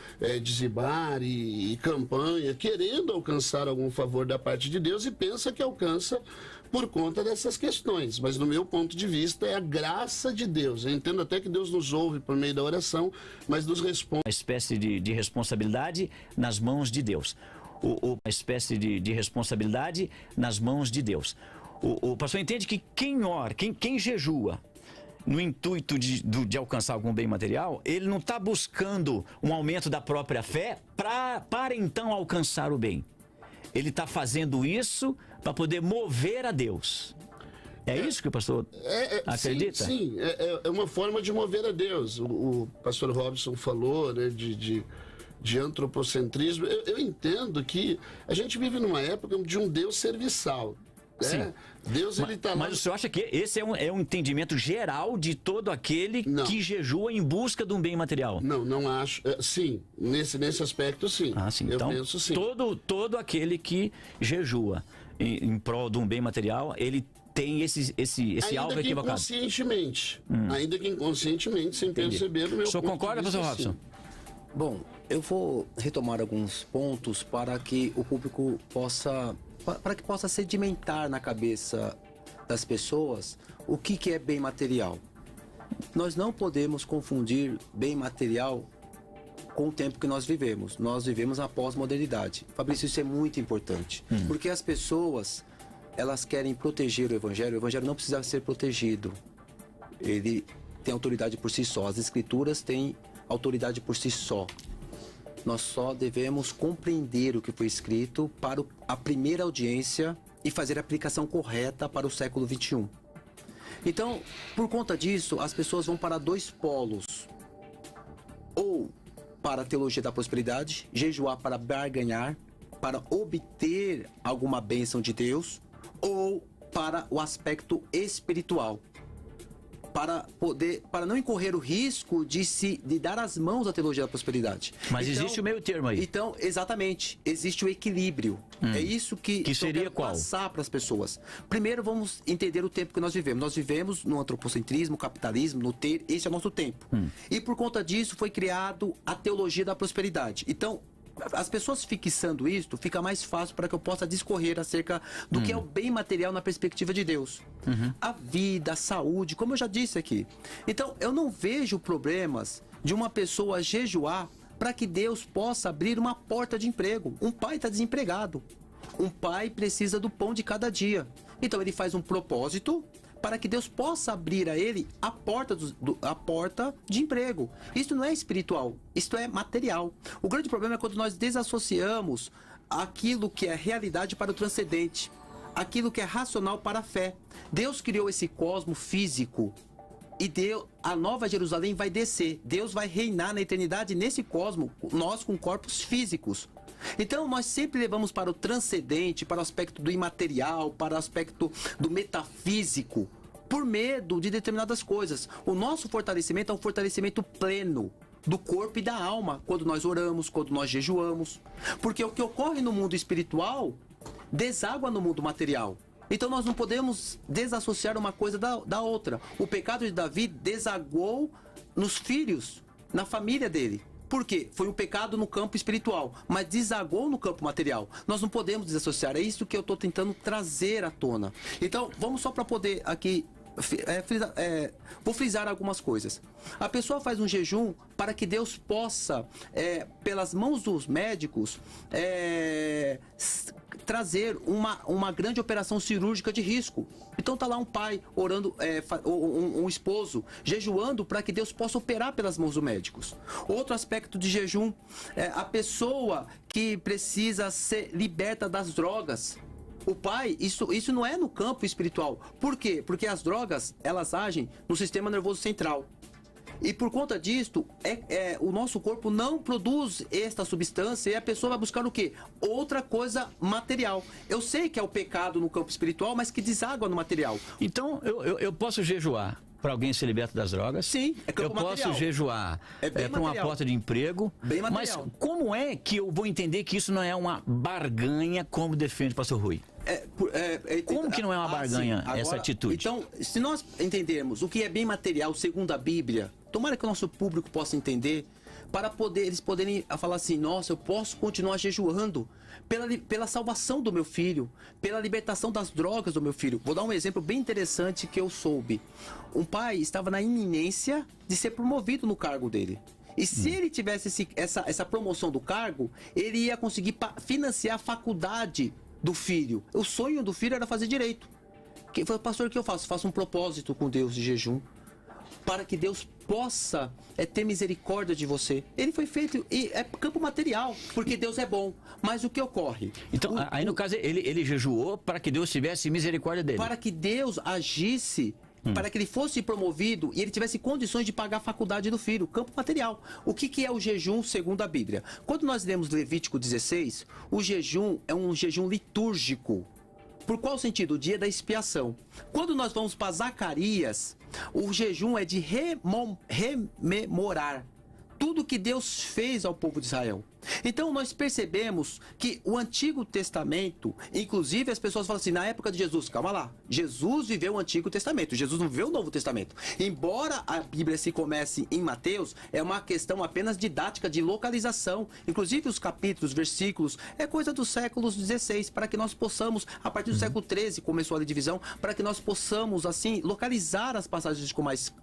dizimar e campanha, querendo alcançar algum favor da parte de Deus e pensa que alcança por conta dessas questões, mas no meu ponto de vista é a graça de Deus. Eu entendo até que Deus nos ouve por meio da oração, mas nos responde. Uma espécie de responsabilidade nas mãos de Deus. Uma espécie de responsabilidade nas mãos de Deus. O pastor entende que quem ora, quem jejua, no intuito de alcançar algum bem material, ele não está buscando um aumento da própria fé para então alcançar o bem. Ele está fazendo isso para poder mover a Deus. É isso que o pastor acredita? Sim, é uma forma de mover a Deus. O pastor Robson falou, né, de antropocentrismo. Eu entendo que a gente vive numa época de um Deus serviçal. Sim. Deus, ele tá lá... Mas o senhor acha que esse é um entendimento geral de todo aquele que jejua em busca de um bem material? Não acho. Sim, nesse aspecto, sim. Sim. Eu então, penso sim. Todo aquele que jejua em prol de um bem material, ele tem esse alvo equivocado. Ainda que inconscientemente, sem perceber o meu. O senhor concorda, pastor Robson? Bom, eu vou retomar alguns pontos para que o público possa sedimentar na cabeça das pessoas o que é bem material. Nós não podemos confundir bem material com o tempo que nós vivemos. Nós vivemos a pós-modernidade. Fabrício, isso é muito importante. Porque as pessoas, elas querem proteger o Evangelho não precisa ser protegido. Ele tem autoridade por si só. As Escrituras têm autoridade por si só. Nós só devemos compreender o que foi escrito para a primeira audiência e fazer a aplicação correta para o século XXI. Então, por conta disso, as pessoas vão para dois polos. Ou para a teologia da prosperidade, jejuar para barganhar, para obter alguma bênção de Deus, ou para o aspecto espiritual. para não incorrer o risco de dar as mãos à teologia da prosperidade. Mas então, existe o meio termo aí. Então, exatamente, existe o equilíbrio. É isso que seria qual? Passar para as pessoas. Primeiro, vamos entender o tempo que nós vivemos. Nós vivemos no antropocentrismo, capitalismo, no ter, esse é o nosso tempo. E por conta disso foi criado a teologia da prosperidade. Então, as pessoas fixando isso, fica mais fácil para que eu possa discorrer acerca do que é o bem material na perspectiva de Deus. A vida, a saúde, como eu já disse aqui. Então, eu não vejo problemas de uma pessoa jejuar para que Deus possa abrir uma porta de emprego. Um pai está desempregado. Um pai precisa do pão de cada dia. Então, ele faz um propósito para que Deus possa abrir a ele a porta, a porta de emprego. Isso não é espiritual, isso é material. O grande problema é quando nós desassociamos aquilo que é realidade para o transcendente, aquilo que é racional para a fé. Deus criou esse cosmo físico e a Nova Jerusalém vai descer. Deus vai reinar na eternidade nesse cosmo, nós com corpos físicos. Então nós sempre levamos para o transcendente, para o aspecto do imaterial, para o aspecto do metafísico, por medo de determinadas coisas. O nosso fortalecimento é um fortalecimento pleno do corpo e da alma, quando nós oramos, quando nós jejuamos. Porque o que ocorre no mundo espiritual deságua no mundo material. Então nós não podemos desassociar uma coisa da outra. O pecado de Davi desaguou nos filhos, na família dele. Por quê? Foi um pecado no campo espiritual, mas desagou no campo material. Nós não podemos desassociar, é isso que eu estou tentando trazer à tona. Então, vamos só para poder aqui... vou frisar algumas coisas. A pessoa faz um jejum para que Deus possa, pelas mãos dos médicos, trazer uma grande operação cirúrgica de risco. Então tá lá um pai orando, um esposo jejuando para que Deus possa operar pelas mãos dos médicos. Outro aspecto de jejum é a pessoa que precisa ser liberta das drogas. O pai, isso não é no campo espiritual. Por quê? Porque as drogas, elas agem no sistema nervoso central. E por conta disto, o nosso corpo não produz esta substância e a pessoa vai buscar o quê? Outra coisa material. Eu sei que é o pecado no campo espiritual, mas que deságua no material. Então, eu posso jejuar para alguém ser liberto das drogas? Sim, é campo material. Eu posso jejuar para uma porta de emprego? Bem material. Mas como é que eu vou entender que isso não é uma barganha, como defende o pastor Rui? Como que não é uma barganha essa atitude? Então, se nós entendermos o que é bem material segundo a Bíblia, tomara que o nosso público possa entender, para eles poderem falar assim, nossa, eu posso continuar jejuando pela salvação do meu filho, pela libertação das drogas do meu filho. Vou dar um exemplo bem interessante que eu soube. Um pai estava na iminência de ser promovido no cargo dele. E se ele tivesse essa promoção do cargo, ele ia conseguir financiar a faculdade do filho. O sonho do filho era fazer direito. Pastor, o que eu faço? Faço um propósito com Deus de jejum, para que Deus possa ter misericórdia de você. Ele foi feito, e é campo material, porque Deus é bom. Mas o que ocorre? Então, aí no caso, ele jejuou para que Deus tivesse misericórdia dele. Para que Deus agisse, para que ele fosse promovido e ele tivesse condições de pagar a faculdade do filho, campo material. O que é o jejum segundo a Bíblia? Quando nós lemos Levítico 16, o jejum é um jejum litúrgico. Por qual sentido? O dia da expiação. Quando nós vamos para Zacarias, o jejum é de rememorar tudo que Deus fez ao povo de Israel. Então nós percebemos que o Antigo Testamento, inclusive as pessoas falam assim, na época de Jesus, calma lá, Jesus viveu o Antigo Testamento, Jesus não viveu o Novo Testamento. Embora a Bíblia se comece em Mateus, é uma questão apenas didática de localização. Inclusive os capítulos, versículos, é coisa dos séculos 16, para que nós possamos, a partir do século 13 começou a divisão, para que nós possamos assim localizar as passagens com mais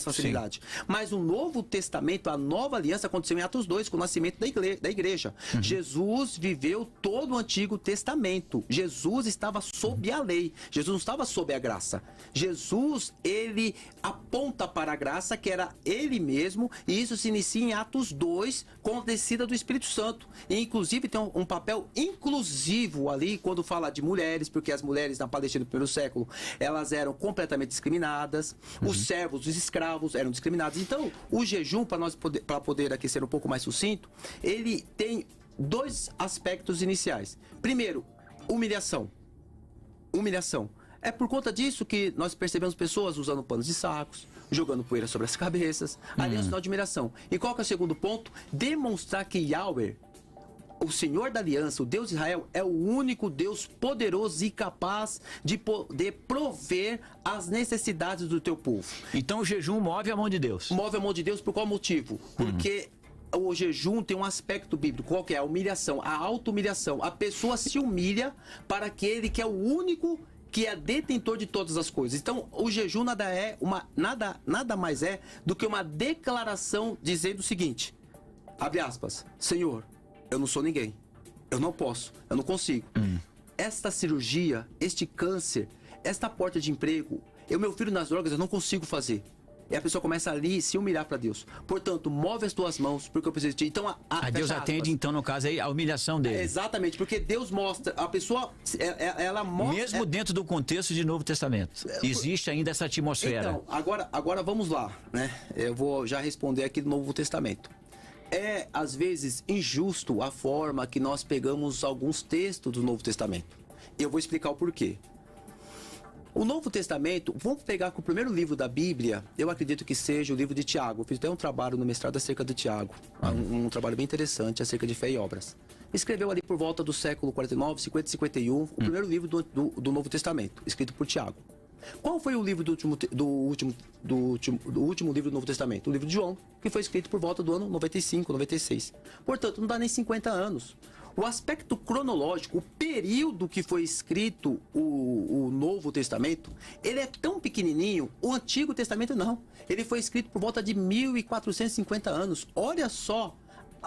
facilidade. Sim. Mas o Novo Testamento, a nova aliança aconteceu em Atos 2, com o nascimento da igreja. Jesus viveu todo o Antigo Testamento. Jesus estava sob a lei. Jesus não estava sob a graça. Jesus, ele aponta para a graça, que era ele mesmo, e isso se inicia em Atos 2, com a descida do Espírito Santo. E inclusive tem um papel inclusivo ali, quando fala de mulheres, porque as mulheres na Palestina do primeiro século, elas eram completamente discriminadas. Os servos, os escravos eram discriminados. Então, o jejum, para poder aqui ser um pouco mais sucinto, ele tem dois aspectos iniciais. Primeiro, humilhação. Humilhação. É por conta disso que nós percebemos pessoas usando panos de sacos, jogando poeira sobre as cabeças. Ali é um sinal de admiração. E qual que é o segundo ponto? Demonstrar que Yahweh, o Senhor da Aliança, o Deus de Israel, é o único Deus poderoso e capaz de poder prover as necessidades do teu povo. Então o jejum move a mão de Deus. Move a mão de Deus por qual motivo? Porque o jejum tem um aspecto bíblico. Qual que é? A humilhação, a auto-humilhação. A pessoa se humilha para aquele que é o único que é detentor de todas as coisas. Então, o jejum nada mais é do que uma declaração dizendo o seguinte, abre aspas, Senhor, eu não sou ninguém, eu não posso, eu não consigo. Esta cirurgia, este câncer, esta porta de emprego, meu filho nas drogas, eu não consigo fazer. E a pessoa começa ali a se humilhar para Deus. Portanto, move as tuas mãos, porque eu preciso de ti. Então, Deus atende, então, no caso, aí, a humilhação dele. Exatamente, porque Deus mostra, a pessoa, ela mostra... Mesmo dentro do contexto de Novo Testamento, existe ainda essa atmosfera. Então, agora vamos lá, né? Eu vou já responder aqui do Novo Testamento. É, às vezes, injusto a forma que nós pegamos alguns textos do Novo Testamento. E eu vou explicar o porquê. O Novo Testamento, vamos pegar com o primeiro livro da Bíblia, eu acredito que seja o livro de Tiago. Eu fiz até um trabalho no mestrado acerca de Tiago, um trabalho bem interessante acerca de fé e obras. Escreveu ali por volta do século 49, 50 e 51, o primeiro livro do Novo Testamento, escrito por Tiago. Qual foi o livro do último livro do Novo Testamento? O livro de João, que foi escrito por volta do ano 95, 96. Portanto, não dá nem 50 anos. O aspecto cronológico, o período que foi escrito o Novo Testamento, ele é tão pequenininho, o Antigo Testamento não. Ele foi escrito por volta de 1450 anos. Olha só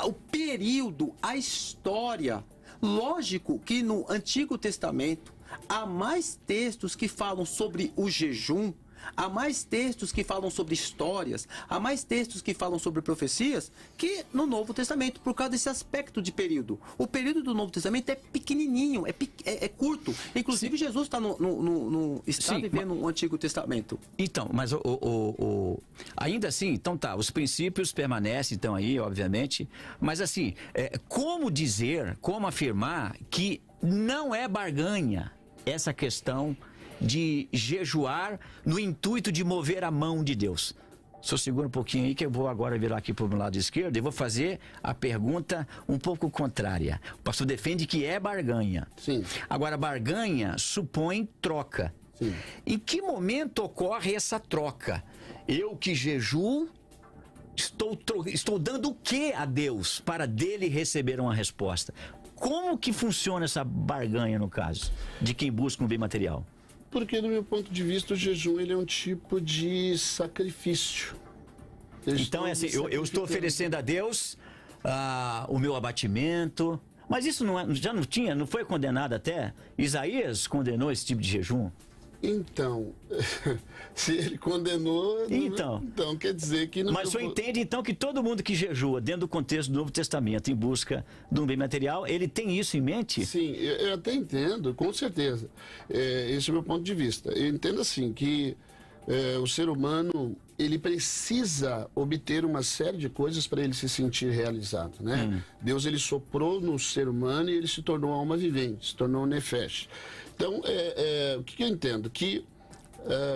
o período, a história. Lógico que no Antigo Testamento há mais textos que falam sobre o jejum, há mais textos que falam sobre histórias, há mais textos que falam sobre profecias que no Novo Testamento, por causa desse aspecto de período. O período do Novo Testamento é pequenininho, é curto. Inclusive, sim, Jesus está vivendo no Antigo Testamento. Então, mas ainda assim, então tá, os princípios permanecem, então aí, obviamente, mas assim, como afirmar que não é barganha essa questão de jejuar no intuito de mover a mão de Deus? Só segura um pouquinho aí que eu vou agora virar aqui para o meu lado esquerdo e vou fazer a pergunta um pouco contrária. O pastor defende que é barganha. Sim. Agora, barganha supõe troca. Sim. Em que momento ocorre essa troca? Eu que jejuo, estou dando o que a Deus para dele receber uma resposta? Como que funciona essa barganha no caso de quem busca um bem material? Porque, do meu ponto de vista, o jejum ele é um tipo de sacrifício. Então, é assim, eu estou oferecendo a Deus o meu abatimento. Mas isso já não foi condenado até? Isaías condenou esse tipo de jejum? Então, se ele condenou, então quer dizer que não. Mas o senhor entende então que todo mundo que jejua dentro do contexto do Novo Testamento em busca de um bem material, ele tem isso em mente? Sim, eu até entendo, com certeza. Esse é o meu ponto de vista. Eu entendo assim que o ser humano ele precisa obter uma série de coisas para ele se sentir realizado, né? Deus ele soprou no ser humano e ele se tornou alma vivente, se tornou nefesh. Então, o que eu entendo? Que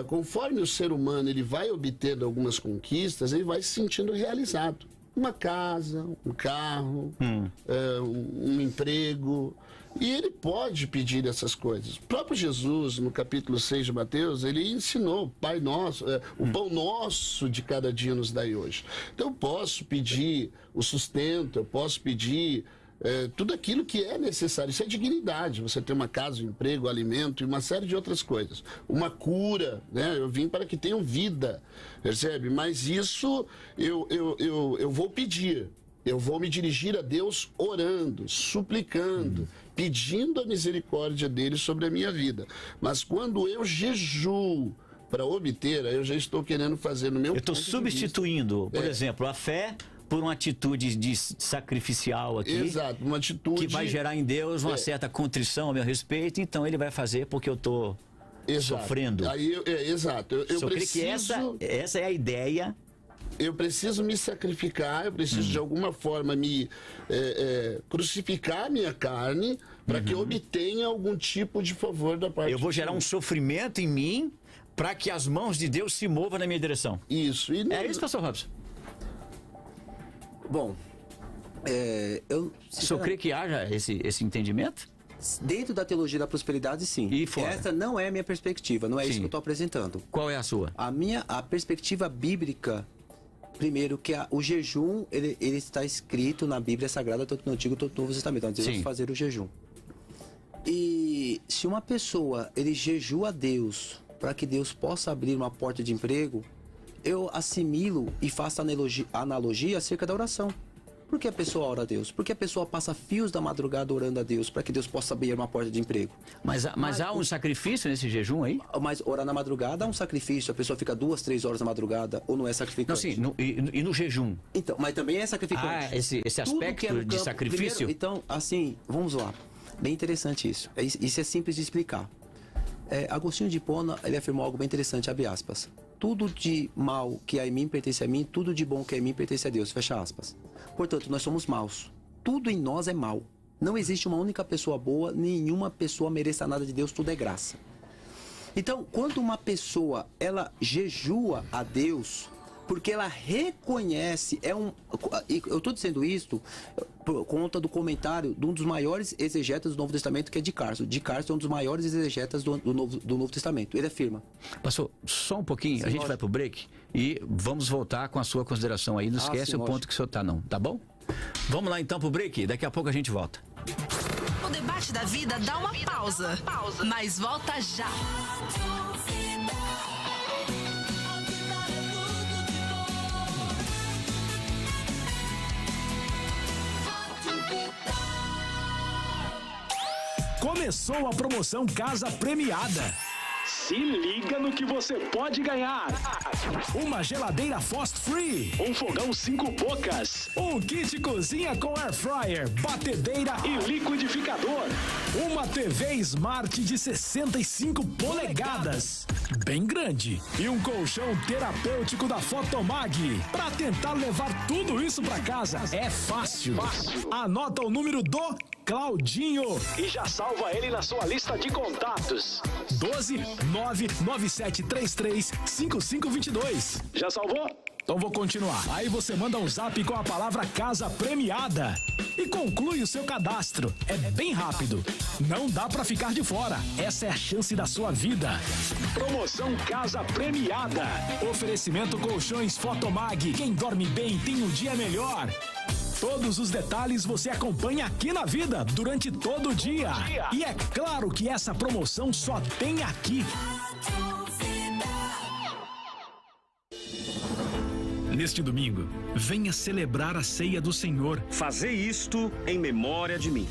conforme o ser humano ele vai obtendo algumas conquistas, ele vai se sentindo realizado. Uma casa, um carro, um emprego. E ele pode pedir essas coisas. O próprio Jesus, no capítulo 6 de Mateus, ele ensinou, Pai Nosso, o pão nosso de cada dia nos dai hoje. Então eu posso pedir o sustento, eu posso pedir tudo aquilo que é necessário. Isso é dignidade, você ter uma casa, um emprego, alimento e uma série de outras coisas. Uma cura, né? Eu vim para que tenham vida, percebe? Mas isso eu vou pedir. Eu vou me dirigir a Deus orando, suplicando, pedindo a misericórdia dele sobre a minha vida. Mas quando eu jejuo para obter, eu já estou querendo fazer no meu Eu estou substituindo, por exemplo, a fé por uma atitude sacrificial aqui. Exato, uma atitude que vai gerar em Deus uma certa contrição a meu respeito, então ele vai fazer porque eu estou sofrendo. Aí, exato. Eu preciso... creio que essa é a ideia. Eu preciso me sacrificar, eu preciso de alguma forma me crucificar a minha carne para que obtenha algum tipo de favor da parte. Eu vou gerar um sofrimento em mim para que as mãos de Deus se movam na minha direção. Isso. E é isso, pastor Robson? Bom, o senhor crê que haja esse entendimento? Dentro da teologia da prosperidade, sim. E fora? Essa não é a minha perspectiva, não é isso que eu estou apresentando. Qual é a sua? A perspectiva bíblica, primeiro, que o jejum, ele está escrito na Bíblia Sagrada, tanto no Antigo quanto no Novo Testamento. Nós devemos fazer o jejum. E se uma pessoa, ele jejua a Deus para que Deus possa abrir uma porta de emprego, eu assimilo e faço analogia acerca da oração. Por que a pessoa ora a Deus? Porque a pessoa passa fios da madrugada orando a Deus para que Deus possa abrir uma porta de emprego. Mas há um sacrifício nesse jejum aí? Mas orar na madrugada é um sacrifício. A pessoa fica 2, 3 horas na madrugada ou não é sacrificante? Não, sim. E no jejum? Então, mas também é sacrificante. Esse aspecto de sacrifício? Primeiro, então, assim, vamos lá. Bem interessante isso. Isso é simples de explicar. Agostinho de Hipona, ele afirmou algo bem interessante, abre aspas. Tudo de mal que há em mim pertence a mim, tudo de bom que há em mim pertence a Deus, fecha aspas. Portanto, nós somos maus. Tudo em nós é mal. Não existe uma única pessoa boa, nenhuma pessoa mereça nada de Deus, tudo é graça. Então, quando uma pessoa, ela jejua a Deus, porque ela reconhece, eu estou dizendo isso por conta do comentário de um dos maiores exegetas do Novo Testamento, que é de Carson. De Carson é um dos maiores exegetas do Novo Testamento. Ele afirma. Pastor, só um pouquinho, a gente vai pro break e vamos voltar com a sua consideração aí. Não esquece o ponto que o senhor tá, não, tá bom? Vamos lá então pro break, daqui a pouco a gente volta. O debate da vida dá uma pausa, mas volta já. Começou a promoção Casa Premiada. Se liga no que você pode ganhar. Uma geladeira Frost Free, um fogão 5 bocas, um kit cozinha com air fryer, batedeira e liquidificador, uma TV Smart de 65 polegadas, bem grande, e um colchão terapêutico da Fotomag. Para tentar levar tudo isso para casa é fácil. Anota o número do Claudinho e já salva ele na sua lista de contatos. 12-99733-5522. Já salvou? Então vou continuar. Aí você manda um zap com a palavra Casa Premiada e conclui o seu cadastro. É bem rápido. Não dá pra ficar de fora. Essa é a chance da sua vida. Promoção Casa Premiada. Oferecimento Colchões Fotomag. Quem dorme bem tem um dia melhor. Todos os detalhes você acompanha aqui na Vida durante todo o dia. E é claro que essa promoção só tem aqui. Neste domingo, venha celebrar a ceia do Senhor. Fazei isto em memória de mim.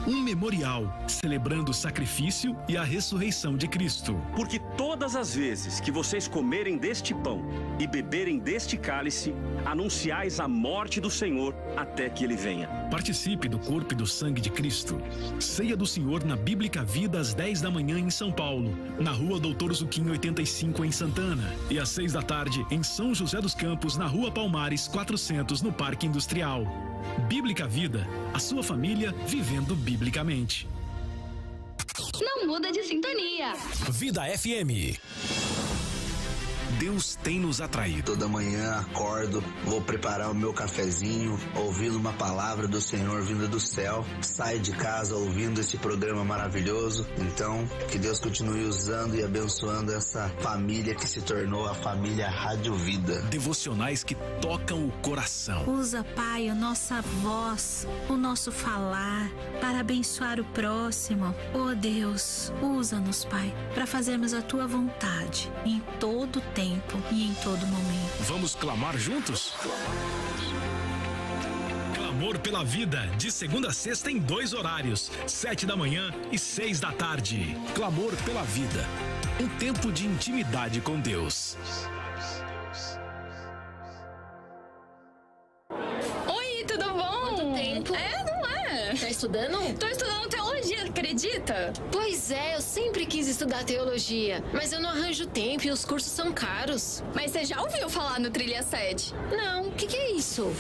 Um memorial celebrando o sacrifício e a ressurreição de Cristo. Porque todas as vezes que vocês comerem deste pão e beberem deste cálice, anunciais a morte do Senhor até que ele venha. Participe do corpo e do sangue de Cristo. Ceia do Senhor na Bíblica Vida às 10 da manhã em São Paulo, na Rua Doutor Zuquinho 85 em Santana, e às 6 da tarde em São José dos Campos, na Rua Palmares 400 no Parque Industrial. Bíblica Vida, a sua família vivendo biblicamente. Não muda de sintonia. Vida FM. Deus tem nos atraído. Toda manhã acordo, vou preparar o meu cafezinho, ouvindo uma palavra do Senhor vinda do céu. Saio de casa ouvindo esse programa maravilhoso. Então, que Deus continue usando e abençoando essa família que se tornou a família Rádio Vida. Devocionais que tocam o coração. Usa, Pai, a nossa voz, o nosso falar, para abençoar o próximo. Oh Deus, usa-nos, Pai, para fazermos a Tua vontade em todo o tempo e em todo momento. Vamos clamar juntos? Clamor pela Vida, de segunda a sexta em 2 horários, 7 da manhã e 6 da tarde. Clamor pela Vida, um tempo de intimidade com Deus. Oi, tudo bom? Quanto tempo? Não é? Tá estudando? Tô estudando teologia, acredita? Pois é, eu sempre quis estudar teologia, mas eu não arranjo tempo e os cursos são caros. Mas você já ouviu falar no Trilha 7? Não, o que é isso?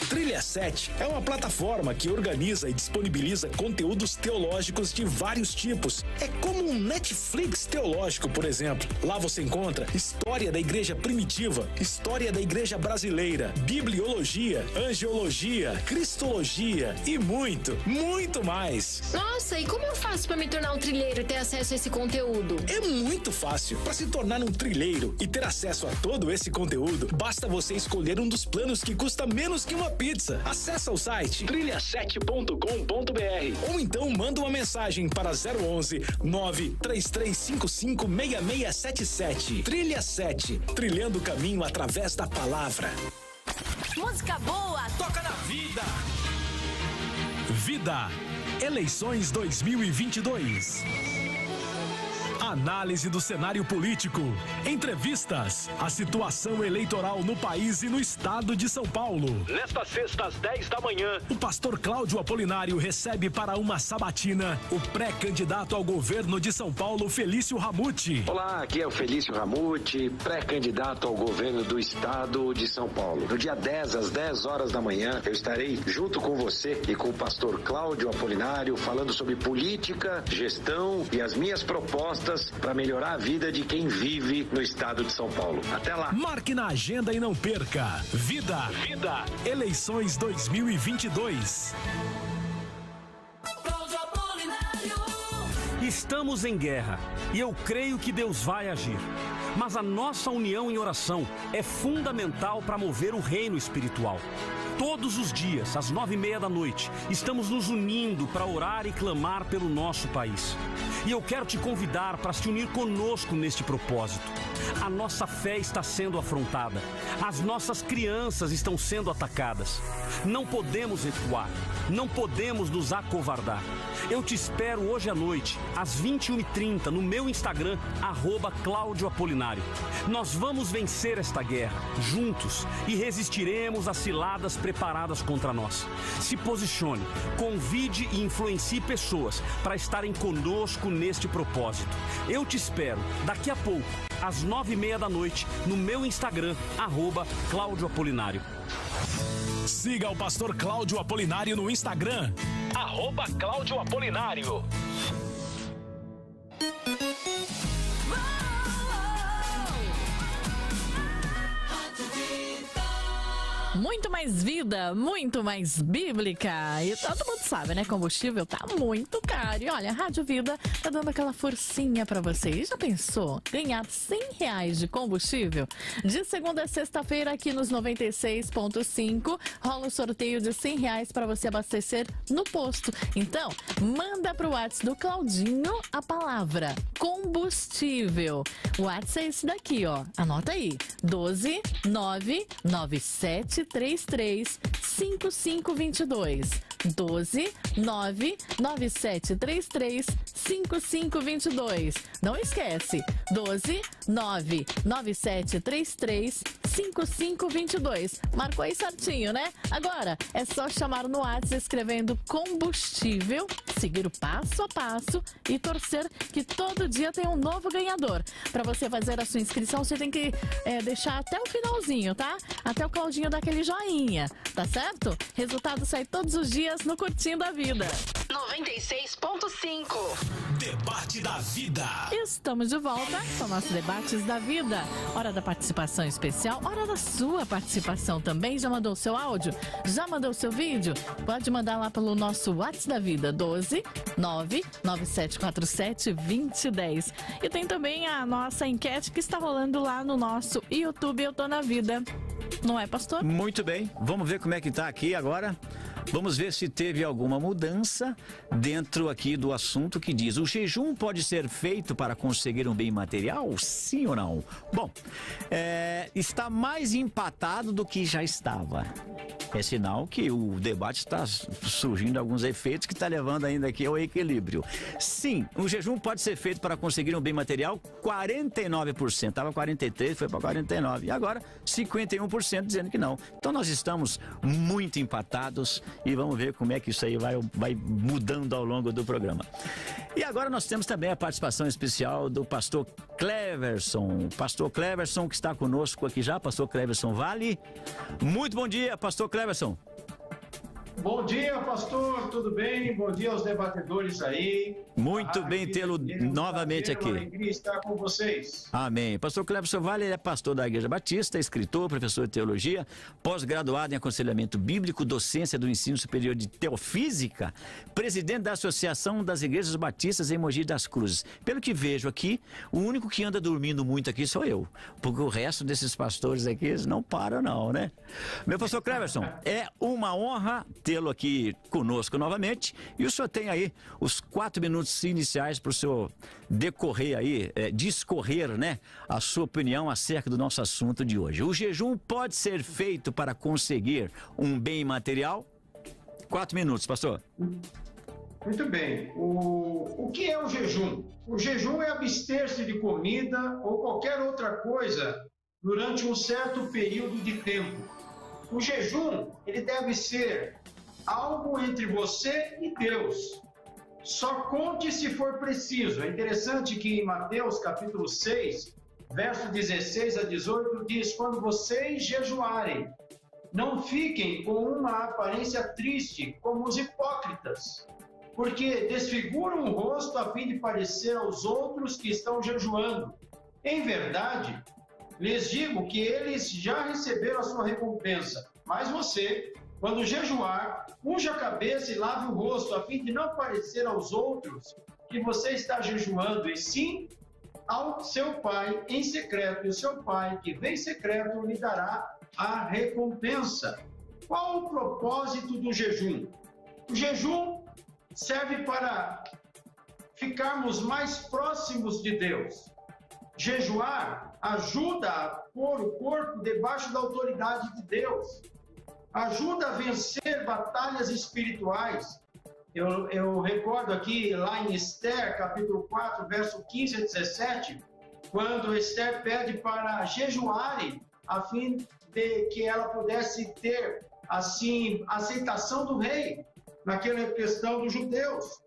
Trilha 7 é uma plataforma que organiza e disponibiliza conteúdos teológicos de vários tipos. É como um Netflix teológico, por exemplo. Lá você encontra história da igreja primitiva, história da igreja brasileira, bibliologia, angiologia, cristologia e muito, muito mais. Nossa, e como eu faço para me tornar um trilheiro e ter acesso a esse conteúdo? É muito fácil. Para se tornar um trilheiro e ter acesso a todo esse conteúdo, basta você escolher um dos planos que custa menos que uma pizza. Acesse o site trilha7.com.br ou então manda uma mensagem para 011 93355 6677. Trilha 7, trilhando o caminho através da palavra. Música boa, toca na vida. Vida, eleições 2022. Análise do cenário político, entrevistas, a situação eleitoral no país e no estado de São Paulo. Nesta sexta às 10 da manhã, o pastor Cláudio Apolinário recebe para uma sabatina o pré-candidato ao governo de São Paulo, Felício Ramute. Olá, aqui é o Felício Ramute, pré-candidato ao governo do estado de São Paulo. No dia 10, às 10 horas da manhã, eu estarei junto com você e com o pastor Cláudio Apolinário falando sobre política, gestão e as minhas propostas para melhorar a vida de quem vive no estado de São Paulo. Até lá. Marque na agenda e não perca. Vida, eleições 2022. Estamos em guerra e eu creio que Deus vai agir. Mas a nossa união em oração é fundamental para mover o reino espiritual. Todos os dias, às 9:30 da noite, estamos nos unindo para orar e clamar pelo nosso país. E eu quero te convidar para se unir conosco neste propósito. A nossa fé está sendo afrontada. As nossas crianças estão sendo atacadas. Não podemos recuar. Não podemos nos acovardar. Eu te espero hoje à noite, às 21h30, no meu Instagram, @Cláudio Apolinário. Nós vamos vencer esta guerra, juntos, e resistiremos às ciladas preparadas contra nós. Se posicione, convide e influencie pessoas para estarem conosco neste propósito. Eu te espero daqui a pouco, às 9:30 da noite, no meu Instagram, @Cláudio Apolinário. Siga o pastor Cláudio Apolinário no Instagram, @Cláudio Apolinário. Muito mais vida, muito mais bíblica. E todo mundo sabe, né? Combustível tá muito caro. E olha, a Rádio Vida tá dando aquela forcinha pra você. E já pensou? Ganhar R$100 de combustível? De segunda a sexta-feira aqui nos 96.5 rola um sorteio de R$100 pra você abastecer no posto. Então, manda pro WhatsApp do Claudinho a palavra combustível. O WhatsApp é esse daqui, ó. Anota aí. 12 997 33 5522. 12 99733 5522. Não esquece. 12 99733 5522. Marcou aí certinho, né? Agora é só chamar no WhatsApp escrevendo combustível, seguir o passo a passo e torcer que todo dia tem um novo ganhador. Para você fazer a sua inscrição, você tem que deixar até o finalzinho, tá? Até o Claudinho dar aquele joinha, tá certo? Resultado sai todos os dias no Curtindo a Vida. 96.5 Debate da Vida. Estamos de volta com nossos debates da vida. Hora da participação especial, hora da sua participação também. Já mandou o seu áudio? Já mandou o seu vídeo? Pode mandar lá pelo nosso WhatsApp da Vida, 12 99747 2010. E tem também a nossa enquete que está rolando lá no nosso YouTube Eu Tô na Vida. Não é, pastor? Muito bem. Vamos ver como é que tá aqui agora. Vamos ver se teve alguma mudança dentro aqui do assunto que diz: o jejum pode ser feito para conseguir um bem material? Sim ou não? Bom, está mais empatado do que já estava. É sinal que o debate está surgindo alguns efeitos que está levando ainda aqui ao equilíbrio. Sim, o jejum pode ser feito para conseguir um bem material, 49%. Estava 43%, foi para 49%. E agora 51% dizendo que não. Então nós estamos muito empatados e vamos ver como é que isso aí vai mudando ao longo do programa. E agora nós temos também a participação especial do pastor Cleverson. Pastor Cleverson, que está conosco aqui já, pastor Cleverson Vale. Muito bom dia, pastor Cleverson. Bom dia, pastor, tudo bem? Bom dia aos debatedores aí. Muito bem tê-lo novamente aqui. Uma alegria estar com vocês. Amém. Pastor Cleverson Vale é pastor da Igreja Batista, escritor, professor de teologia, pós-graduado em aconselhamento bíblico, docência do ensino superior de teofísica, presidente da Associação das Igrejas Batistas em Mogi das Cruzes. Pelo que vejo aqui, o único que anda dormindo muito aqui sou eu, porque o resto desses pastores aqui eles não param não, né? Meu pastor Cleverson, é uma honra tê-lo aqui conosco novamente, e o senhor tem aí os 4 minutos iniciais para o senhor decorrer aí, discorrer, né, a sua opinião acerca do nosso assunto de hoje. O jejum pode ser feito para conseguir um bem material? 4 minutos, pastor. Muito bem. O que é o jejum? O jejum é abster-se de comida ou qualquer outra coisa durante um certo período de tempo. O jejum, ele deve ser algo entre você e Deus. Só conte se for preciso. É interessante que em Mateus capítulo 6, verso 16 a 18, diz: quando vocês jejuarem, não fiquem com uma aparência triste, como os hipócritas, porque desfiguram o rosto a fim de parecer aos outros que estão jejuando. Em verdade, lhes digo que eles já receberam a sua recompensa. Mas você, quando jejuar, unja a cabeça e lave o rosto, a fim de não parecer aos outros que você está jejuando, e sim ao seu Pai em secreto. E o seu Pai, que vem em secreto, lhe dará a recompensa. Qual o propósito do jejum? O jejum serve para ficarmos mais próximos de Deus. Jejuar ajuda a pôr o corpo debaixo da autoridade de Deus. Ajuda a vencer batalhas espirituais. Eu recordo aqui, lá em Esther, capítulo 4, verso 15 a 17, quando Esther pede para jejuarem, a fim de que ela pudesse ter, assim, aceitação do rei, naquela questão dos judeus.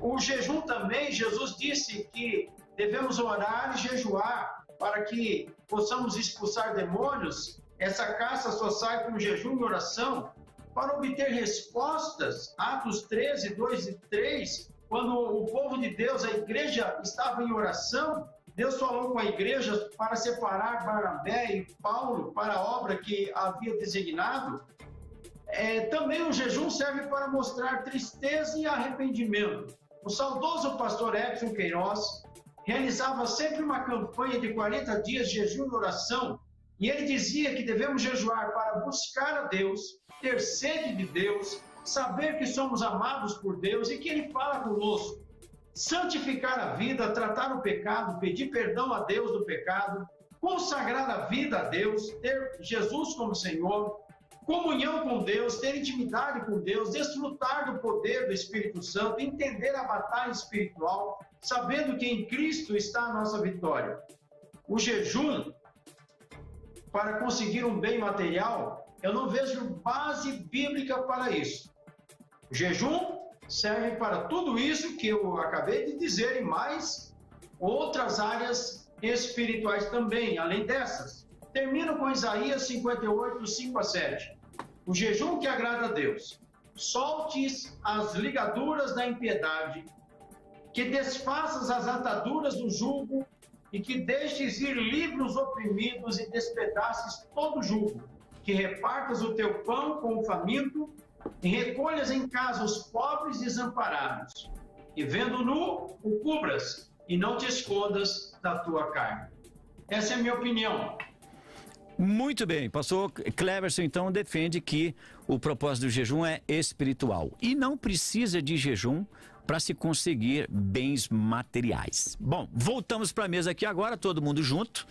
O jejum também, Jesus disse que devemos orar e jejuar para que possamos expulsar demônios. Essa caça só sai com jejum e oração para obter respostas. Atos 13, 2 e 3, quando o povo de Deus, a igreja, estava em oração, Deus falou com a igreja para separar Barnabé e Paulo para a obra que havia designado. Também o jejum serve para mostrar tristeza e arrependimento. O saudoso pastor Edson Queiroz realizava sempre uma campanha de 40 dias de jejum e oração, e ele dizia que devemos jejuar para buscar a Deus, ter sede de Deus, saber que somos amados por Deus e que Ele fala conosco, santificar a vida, tratar o pecado, pedir perdão a Deus do pecado, consagrar a vida a Deus, ter Jesus como Senhor, comunhão com Deus, ter intimidade com Deus, desfrutar do poder do Espírito Santo, entender a batalha espiritual, sabendo que em Cristo está a nossa vitória. O jejum, para conseguir um bem material, eu não vejo base bíblica para isso. O jejum serve para tudo isso que eu acabei de dizer e mais outras áreas espirituais também, além dessas. Termino com Isaías 58, 5 a 7. O jejum que agrada a Deus. Soltes as ligaduras da impiedade, que desfaças as ataduras do jugo, e que deixes ir livre os oprimidos e despedaces todo jugo, que repartas o teu pão com o faminto e recolhas em casa os pobres desamparados, e vendo nu, o cubras e não te escondas da tua carne. Essa é a minha opinião. Muito bem, pastor Cleverson então defende que o propósito do jejum é espiritual e não precisa de jejum para se conseguir bens materiais. Bom, voltamos para a mesa aqui agora, todo mundo junto,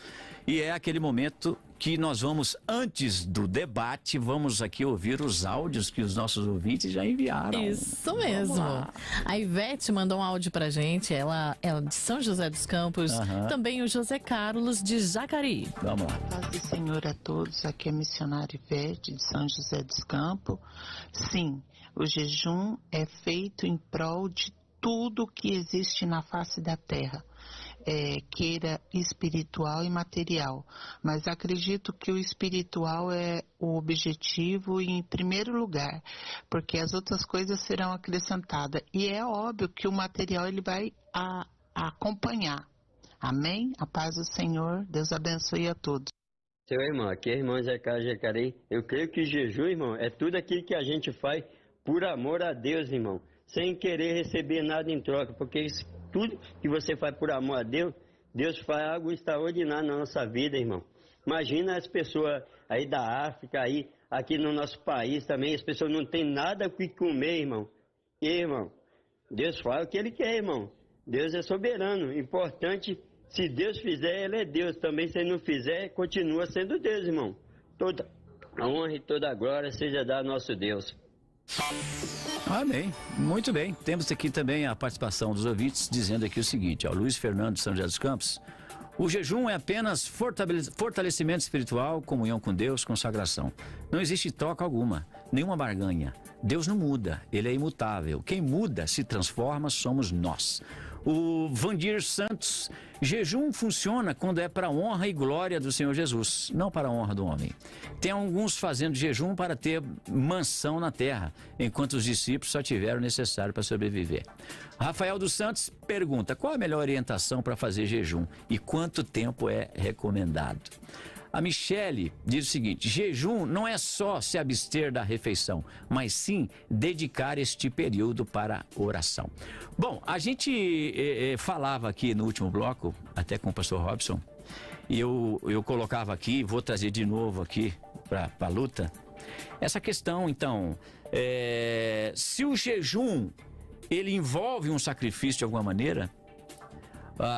e é aquele momento que nós vamos, antes do debate, vamos aqui ouvir os áudios que os nossos ouvintes já enviaram. Isso mesmo. A Ivete mandou um áudio pra gente, ela é de São José dos Campos, também o José Carlos de Jacareí. Vamos lá. Paz do Senhor a todos, aqui é a missionária Ivete de São José dos Campos. Sim, o jejum é feito em prol de tudo que existe na face da terra. queira espiritual e material, mas acredito que o espiritual é o objetivo em primeiro lugar, porque as outras coisas serão acrescentadas. E é óbvio que o material ele vai acompanhar. Amém? A paz do Senhor, Deus abençoe a todos. Seu irmão, aqui é irmão Zé Carlos Jacareí. Eu creio que jejum, irmão, é tudo aquilo que a gente faz por amor a Deus, irmão, sem querer receber nada em troca, porque tudo que você faz por amor a Deus, Deus faz algo extraordinário na nossa vida, irmão. Imagina as pessoas aí da África, aí, aqui no nosso país também, as pessoas não têm nada o que comer, irmão. E, irmão, Deus faz o que Ele quer, irmão. Deus é soberano. Importante, se Deus fizer, Ele é Deus. Também, se Ele não fizer, continua sendo Deus, irmão. Toda a honra e toda a glória seja dada ao nosso Deus. Amém. Muito bem. Temos aqui também a participação dos ouvintes dizendo aqui o seguinte, ó, Luiz Fernando de São José dos Campos. O jejum é apenas fortalecimento espiritual, comunhão com Deus, consagração. Não existe troca alguma, nenhuma barganha. Deus não muda, Ele é imutável. Quem muda, se transforma, somos nós. O Vandir Santos, jejum funciona quando é para a honra e glória do Senhor Jesus, não para a honra do homem. Tem alguns fazendo jejum para ter mansão na terra, enquanto os discípulos só tiveram o necessário para sobreviver. Rafael dos Santos pergunta, qual a melhor orientação para fazer jejum e quanto tempo é recomendado? A Michele diz o seguinte, jejum não é só se abster da refeição, mas sim dedicar este período para oração. Bom, a gente falava aqui no último bloco, até com o pastor Robson, e eu colocava aqui, vou trazer de novo aqui para a luta, essa questão, então, se o jejum, ele envolve um sacrifício de alguma maneira,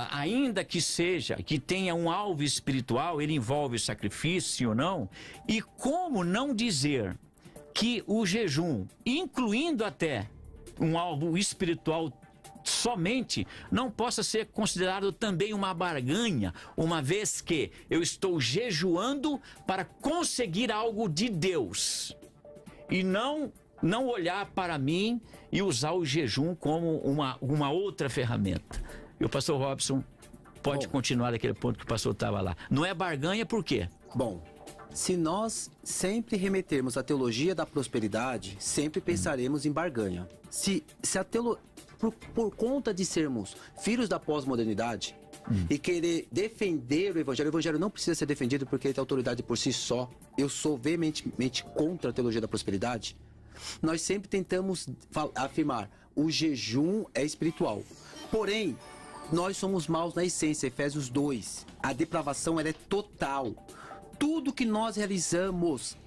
ainda que seja, que tenha um alvo espiritual, ele envolve sacrifício ou não? E como não dizer que o jejum, incluindo até um alvo espiritual somente, não possa ser considerado também uma barganha, uma vez que eu estou jejuando para conseguir algo de Deus e não olhar para mim e usar o jejum como uma outra ferramenta. E o pastor Robson pode continuar daquele ponto que o pastor estava lá. Não é barganha por quê? Bom, se nós sempre remetermos à teologia da prosperidade, sempre pensaremos em barganha. Se a teologia, por conta de sermos filhos da pós-modernidade e querer defender o evangelho não precisa ser defendido porque ele tem autoridade por si só. Eu sou veementemente contra a teologia da prosperidade. Nós sempre tentamos afirmar, o jejum é espiritual. Porém, nós somos maus na essência, Efésios 2. A depravação ela é total. Tudo que nós realizamos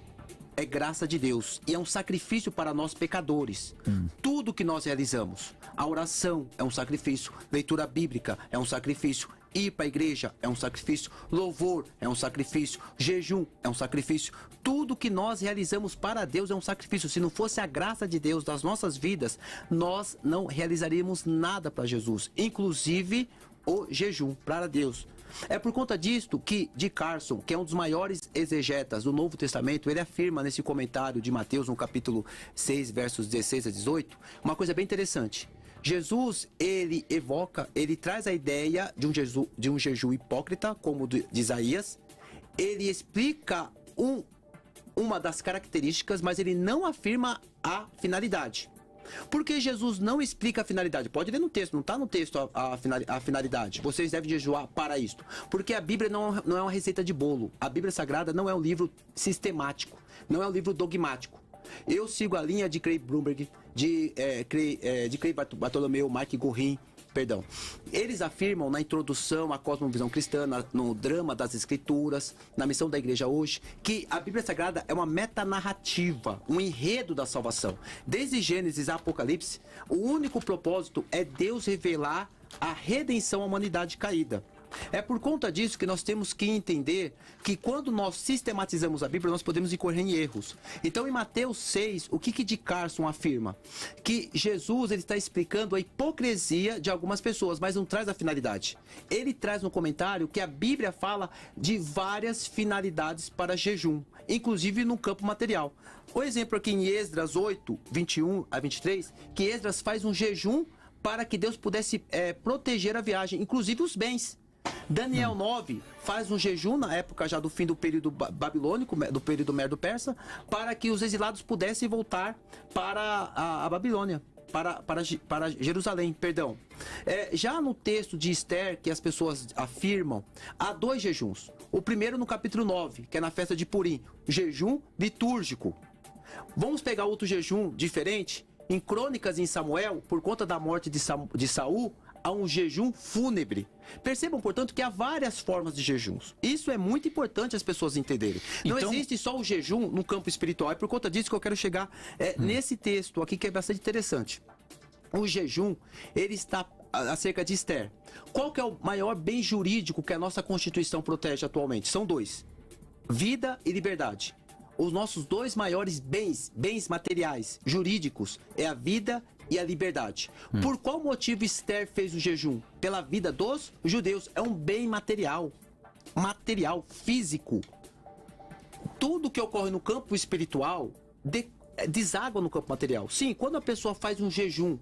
é graça de Deus e é um sacrifício para nós pecadores. Tudo que nós realizamos. A oração é um sacrifício, leitura bíblica é um sacrifício, ir para a igreja é um sacrifício, louvor é um sacrifício, jejum é um sacrifício. Tudo que nós realizamos para Deus é um sacrifício. Se não fosse a graça de Deus das nossas vidas, nós não realizaríamos nada para Jesus, inclusive o jejum para Deus. É por conta disto que D. Carson, que é um dos maiores exegetas do Novo Testamento, ele afirma nesse comentário de Mateus, no capítulo 6, versos 16 a 18, uma coisa bem interessante. Jesus, ele traz a ideia de um jejum hipócrita, como de Isaías. Ele explica uma das características, mas ele não afirma a finalidade. Por que Jesus não explica a finalidade? Pode ler no texto, não está no texto a finalidade. Vocês devem jejuar para isto. Porque a Bíblia não é uma receita de bolo. A Bíblia Sagrada não é um livro sistemático, não é um livro dogmático. Eu sigo a linha de Craig Blomberg, de Craig Bartolomeu, Mark Gorin, perdão. Eles afirmam na introdução à cosmovisão cristã, no drama das escrituras, na missão da igreja hoje, que a Bíblia Sagrada é uma metanarrativa, um enredo da salvação. Desde Gênesis a Apocalipse, o único propósito é Deus revelar a redenção à humanidade caída. É por conta disso que nós temos que entender que quando nós sistematizamos a Bíblia, nós podemos incorrer em erros. Então, em Mateus 6, o que D. Carson afirma? Que Jesus ele está explicando a hipocrisia de algumas pessoas, mas não traz a finalidade. Ele traz no comentário que a Bíblia fala de várias finalidades para jejum, inclusive no campo material. O exemplo aqui em Esdras 8, 21 a 23, que Esdras faz um jejum para que Deus pudesse proteger a viagem, inclusive os bens. Daniel 9 faz um jejum na época já do fim do período babilônico, do período Medo-Persa, para que os exilados pudessem voltar para a Babilônia, para Jerusalém, perdão. Já no texto de Esther, que as pessoas afirmam, há 2 jejuns. O primeiro no capítulo 9, que é na festa de Purim, jejum litúrgico. Vamos pegar outro jejum diferente? Em Crônicas em Samuel, por conta da morte de Saul, há um jejum fúnebre. Percebam, portanto, que há várias formas de jejuns. Isso é muito importante as pessoas entenderem. Não existe só o jejum no campo espiritual. É por conta disso que eu quero chegar nesse texto aqui, que é bastante interessante. O jejum, ele está acerca de Esther. Qual que é o maior bem jurídico que a nossa Constituição protege atualmente? São 2. Vida e liberdade. Os nossos 2 maiores bens materiais, jurídicos, é a vida e a liberdade. Por qual motivo Esther fez o jejum? Pela vida dos judeus. É um bem material, físico. Tudo que ocorre no campo espiritual deságua no campo material. Sim, quando a pessoa faz um jejum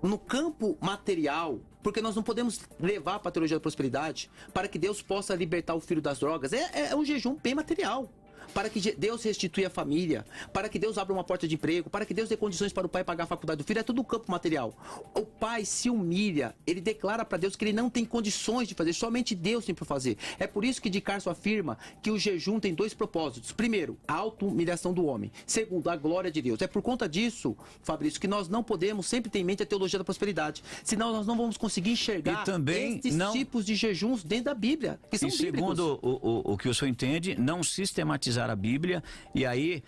no campo material, porque nós não podemos levar para a teologia da prosperidade para que Deus possa libertar o filho das drogas, é um jejum bem material. Para que Deus restituya a família, para que Deus abra uma porta de emprego, para que Deus dê condições para o pai pagar a faculdade do filho, é tudo o campo material. O pai se humilha, ele declara para Deus que ele não tem condições de fazer, somente Deus tem para fazer. É por isso que de Carso afirma que o jejum tem 2 propósitos. Primeiro, a auto-humilhação do homem. Segundo, a glória de Deus. É por conta disso, Fabrício, que nós não podemos sempre ter em mente a teologia da prosperidade. Senão nós não vamos conseguir enxergar esses tipos de jejuns dentro da Bíblia, que são bíblicos. Segundo o que o senhor entende, não sistematizar a Bíblia e aí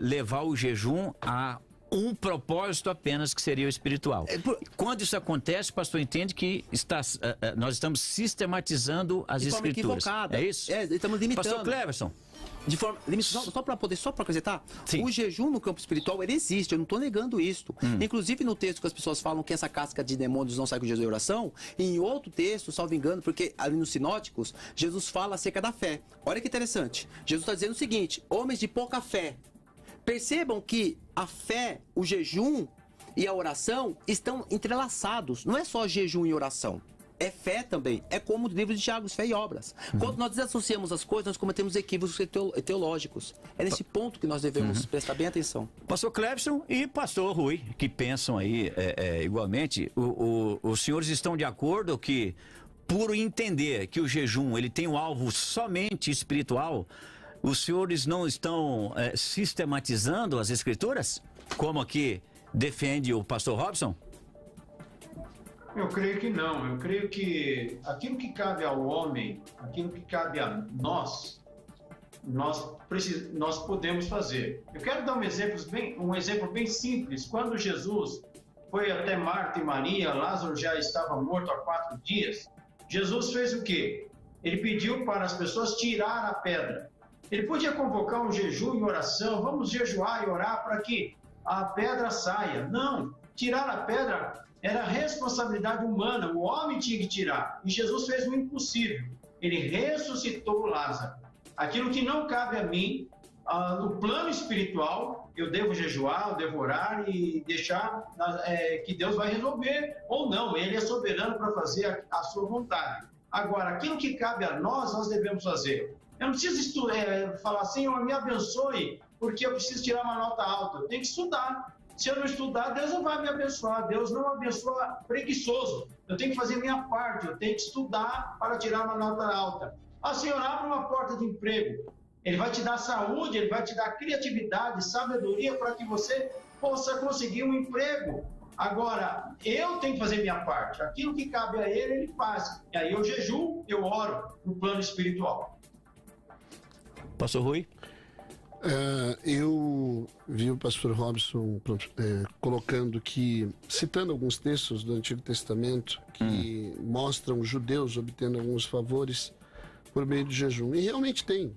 levar o jejum a um propósito apenas, que seria o espiritual. Quando isso acontece, o pastor entende que nós estamos sistematizando as escrituras. Equivocada. É isso? Estamos limitando. Pastor Cleverson. De forma só para acrescentar, o jejum no campo espiritual, ele existe, eu não estou negando isso. Inclusive no texto que as pessoas falam que essa casca de demônios não sai com Jesus em oração, em outro texto, salvo engano, porque ali nos sinóticos, Jesus fala acerca da fé. Olha que interessante, Jesus está dizendo o seguinte: homens de pouca fé. Percebam que a fé, o jejum e a oração estão entrelaçados, não é só jejum e oração. É fé também. É como o livro de Tiago, fé e obras. Quando nós desassociamos as coisas, nós cometemos equívocos teológicos. É nesse ponto que nós devemos prestar bem atenção. Pastor Cleverson e pastor Rui, que pensam aí igualmente, os senhores estão de acordo que, por entender que o jejum ele tem um alvo somente espiritual, os senhores não estão sistematizando as escrituras? Como aqui defende o pastor Robson? Eu creio que não. Eu creio que aquilo que cabe ao homem, aquilo que cabe a nós podemos fazer. Eu quero dar um exemplo bem simples. Quando Jesus foi até Marta e Maria, Lázaro já estava morto há 4 dias, Jesus fez o quê? Ele pediu para as pessoas tirar a pedra. Ele podia convocar um jejum e oração, vamos jejuar e orar para que a pedra saia. Não, tirar a pedra era responsabilidade humana, o homem tinha que tirar. E Jesus fez o impossível. Ele ressuscitou Lázaro. Aquilo que não cabe a mim, no plano espiritual, eu devo jejuar, eu devo orar e deixar que Deus vai resolver ou não. Ele é soberano para fazer a sua vontade. Agora, aquilo que cabe a nós devemos fazer. Eu não preciso falar assim, Senhor, me abençoe, porque eu preciso tirar uma nota alta. Eu tenho que estudar. Se eu não estudar, Deus não vai me abençoar. Deus não abençoa preguiçoso. Eu tenho que fazer minha parte. Eu tenho que estudar para tirar uma nota alta. Senhor, abre uma porta de emprego. Ele vai te dar saúde, ele vai te dar criatividade, sabedoria para que você possa conseguir um emprego. Agora, eu tenho que fazer minha parte. Aquilo que cabe a ele faz. E aí eu jejuo, eu oro no plano espiritual. Pastor Rui? Eu vi o pastor Robson colocando que, citando alguns textos do Antigo Testamento que mostram judeus obtendo alguns favores por meio do jejum. E realmente tem.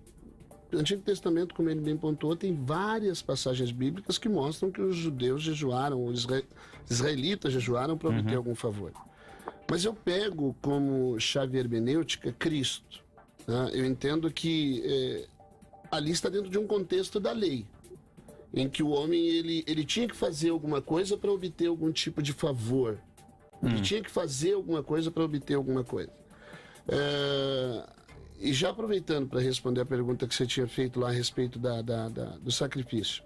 O Antigo Testamento, como ele bem pontuou, tem várias passagens bíblicas que mostram que os judeus jejuaram, os israelitas jejuaram para obter algum favor. Mas eu pego como chave hermenêutica Cristo. Tá? Eu entendo que ali está dentro de um contexto da lei. em que o homem ele tinha que fazer alguma coisa para obter algum tipo de favor. Ele tinha que fazer alguma coisa para obter alguma coisa. E já aproveitando para responder a pergunta que você tinha feito lá a respeito do sacrifício,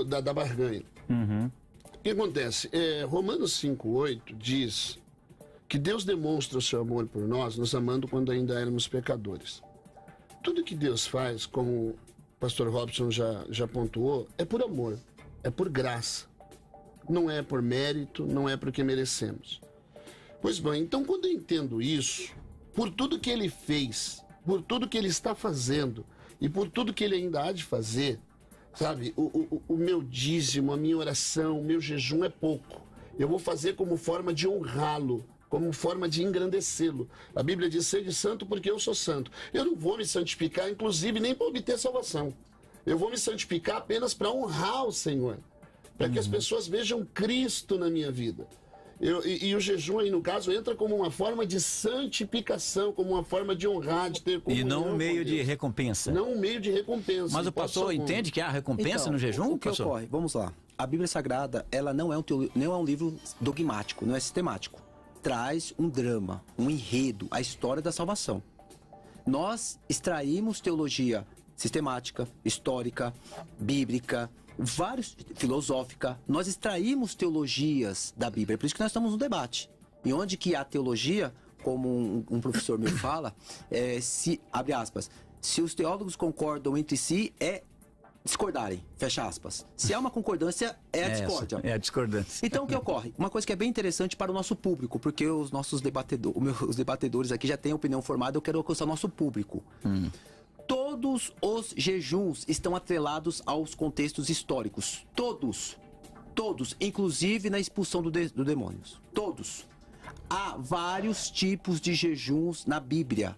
da barganha. O que acontece? Romanos 5,8 diz que Deus demonstra o seu amor por nós, nos amando quando ainda éramos pecadores. Tudo que Deus faz, como o pastor Robson já pontuou, é por amor, é por graça. Não é por mérito, não é porque merecemos. Pois bem, então quando eu entendo isso, por tudo que ele fez, por tudo que ele está fazendo e por tudo que ele ainda há de fazer, sabe, o meu dízimo, a minha oração, o meu jejum é pouco. Eu vou fazer como forma de honrá-lo, como forma de engrandecê-lo. A Bíblia diz: sede santo porque eu sou santo. Eu não vou me santificar, inclusive, nem para obter salvação. Eu vou me santificar apenas para honrar o Senhor, para que as pessoas vejam Cristo na minha vida. E o jejum aí, no caso, entra como uma forma de santificação, como uma forma de honrar, de ter comunhão. E não um meio de recompensa. Não um meio de recompensa. Mas o pastor entende que há recompensa no jejum? O que ocorre? Vamos lá. A Bíblia Sagrada, ela não é um livro dogmático, não é sistemático. Traz um drama, um enredo, a história da salvação. Nós extraímos teologia sistemática, histórica, bíblica, filosófica. Nós extraímos teologias da Bíblia, por isso que nós estamos no debate. E onde que a teologia, como um professor meu fala, abre aspas, se os teólogos concordam entre si, discordarem, fecha aspas. Se há uma concordância, é a discórdia. É a discordância. Então, o que ocorre? Uma coisa que é bem interessante para o nosso público, porque os nossos debatedores aqui já têm a opinião formada, eu quero alcançar o nosso público. Todos os jejuns estão atrelados aos contextos históricos. Todos. Todos. Inclusive na expulsão do demônios. Todos. Há vários tipos de jejuns na Bíblia.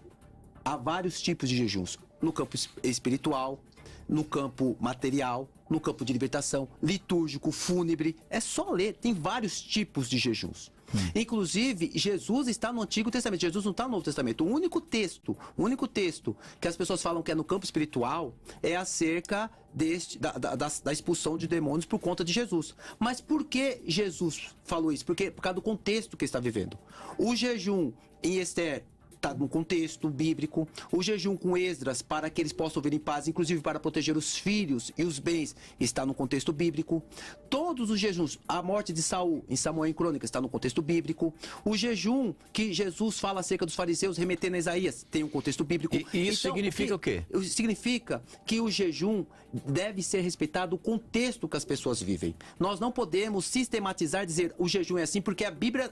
Há vários tipos de jejuns. No campo espiritual, no campo material, no campo de libertação, litúrgico, fúnebre. É só ler, tem vários tipos de jejuns. Inclusive, Jesus está no Antigo Testamento, Jesus não está no Novo Testamento. O único texto que as pessoas falam que é no campo espiritual é acerca da expulsão de demônios por conta de Jesus. Mas por que Jesus falou isso? Por causa do contexto que ele está vivendo. O jejum em Esther está no contexto bíblico. O jejum com Esdras para que eles possam viver em paz, inclusive para proteger os filhos e os bens, está no contexto bíblico. Todos os jejuns, a morte de Saul em Samuel em Crônicas está no contexto bíblico. O jejum que Jesus fala acerca dos fariseus remetendo a Isaías tem um contexto bíblico. E isso então, significa o quê? Significa que o jejum deve ser respeitado o contexto que as pessoas vivem. Nós não podemos sistematizar, dizer o jejum é assim, porque a Bíblia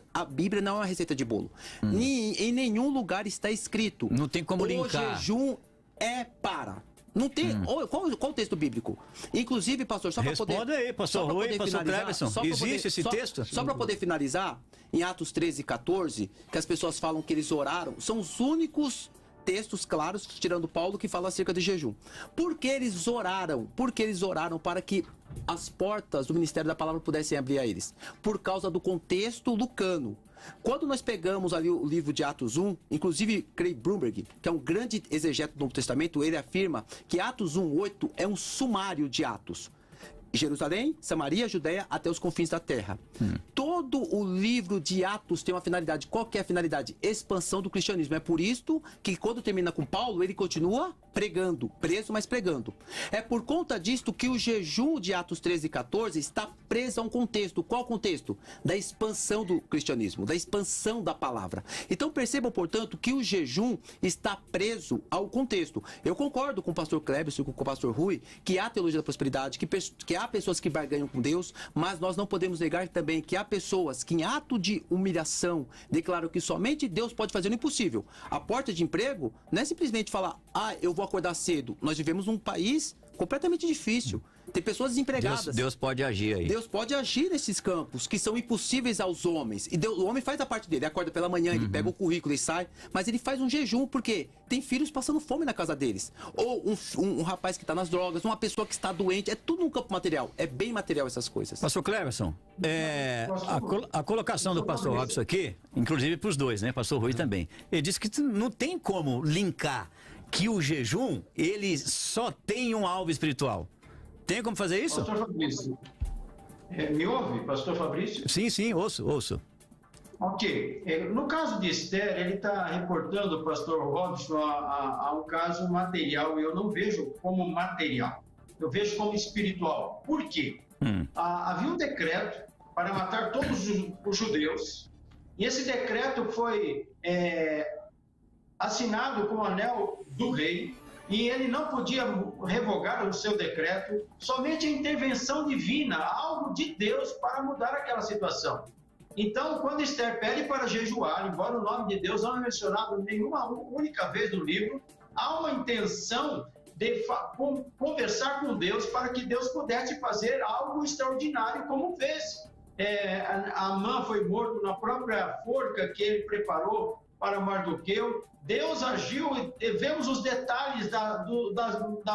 não é uma receita de bolo. Em nenhum lugar está escrito. Não tem como linkar. O jejum é para. Não tem. Qual o texto bíblico? Inclusive, pastor, só para poder. Responda aí, pastor Rui, pastor Cleverson. Existe esse texto? Só para poder finalizar, em Atos 13 e 14, que as pessoas falam que eles oraram, são os únicos textos claros, tirando Paulo, que falam acerca de jejum. Por que eles oraram? Porque eles oraram para que as portas do ministério da palavra pudessem abrir a eles. Por causa do contexto lucano. Quando nós pegamos ali o livro de Atos 1, inclusive Craig Blomberg, que é um grande exegeta do Novo Testamento, ele afirma que Atos 1:8 é um sumário de Atos. Jerusalém, Samaria, Judéia, até os confins da terra. Todo o livro de Atos tem uma finalidade. Qual que é a finalidade? Expansão do cristianismo. É por isso que quando termina com Paulo, ele continua pregando, preso, mas pregando. É por conta disto que o jejum de Atos 13 e 14 está preso a um contexto. Qual contexto? Da expansão do cristianismo, da expansão da palavra. Então percebam, portanto, que o jejum está preso ao contexto. Eu concordo com o pastor Cleberson e com o pastor Rui que há teologia da prosperidade, que há pessoas que barganham com Deus, mas nós não podemos negar também que há pessoas que em ato de humilhação declaram que somente Deus pode fazer o impossível. A porta de emprego não é simplesmente falar, eu vou acordar cedo. Nós vivemos num país completamente difícil. Tem pessoas desempregadas. Deus pode agir aí. Deus pode agir nesses campos que são impossíveis aos homens. E o homem faz a parte dele. Ele acorda pela manhã, ele pega o currículo e sai. Mas ele faz um jejum porque tem filhos passando fome na casa deles. Ou um rapaz que está nas drogas, uma pessoa que está doente. É tudo um campo material. É bem material essas coisas. Pastor Cleverson, a colocação do pastor Robson aqui, inclusive para os dois, né? Pastor Rui também. Ele disse que não tem como linkar que o jejum, ele só tem um alvo espiritual. Tem como fazer isso? Pastor Fabrício, me ouve, pastor Fabrício? Sim, ouço. Ok. No caso de Esther, ele está reportando, o pastor Robson, a um caso material. Eu não vejo como material, eu vejo como espiritual. Por quê? Havia um decreto para matar todos os judeus, e esse decreto foi assinado com o anel do rei, e ele não podia revogar o seu decreto, somente a intervenção divina, algo de Deus para mudar aquela situação. Então, quando Esther pede para jejuar, embora o nome de Deus não é mencionado nenhuma única vez no livro, há uma intenção de conversar com Deus para que Deus pudesse fazer algo extraordinário como fez. Amã foi morto na própria forca que ele preparou para Mardoqueu. Deus agiu e vemos os detalhes da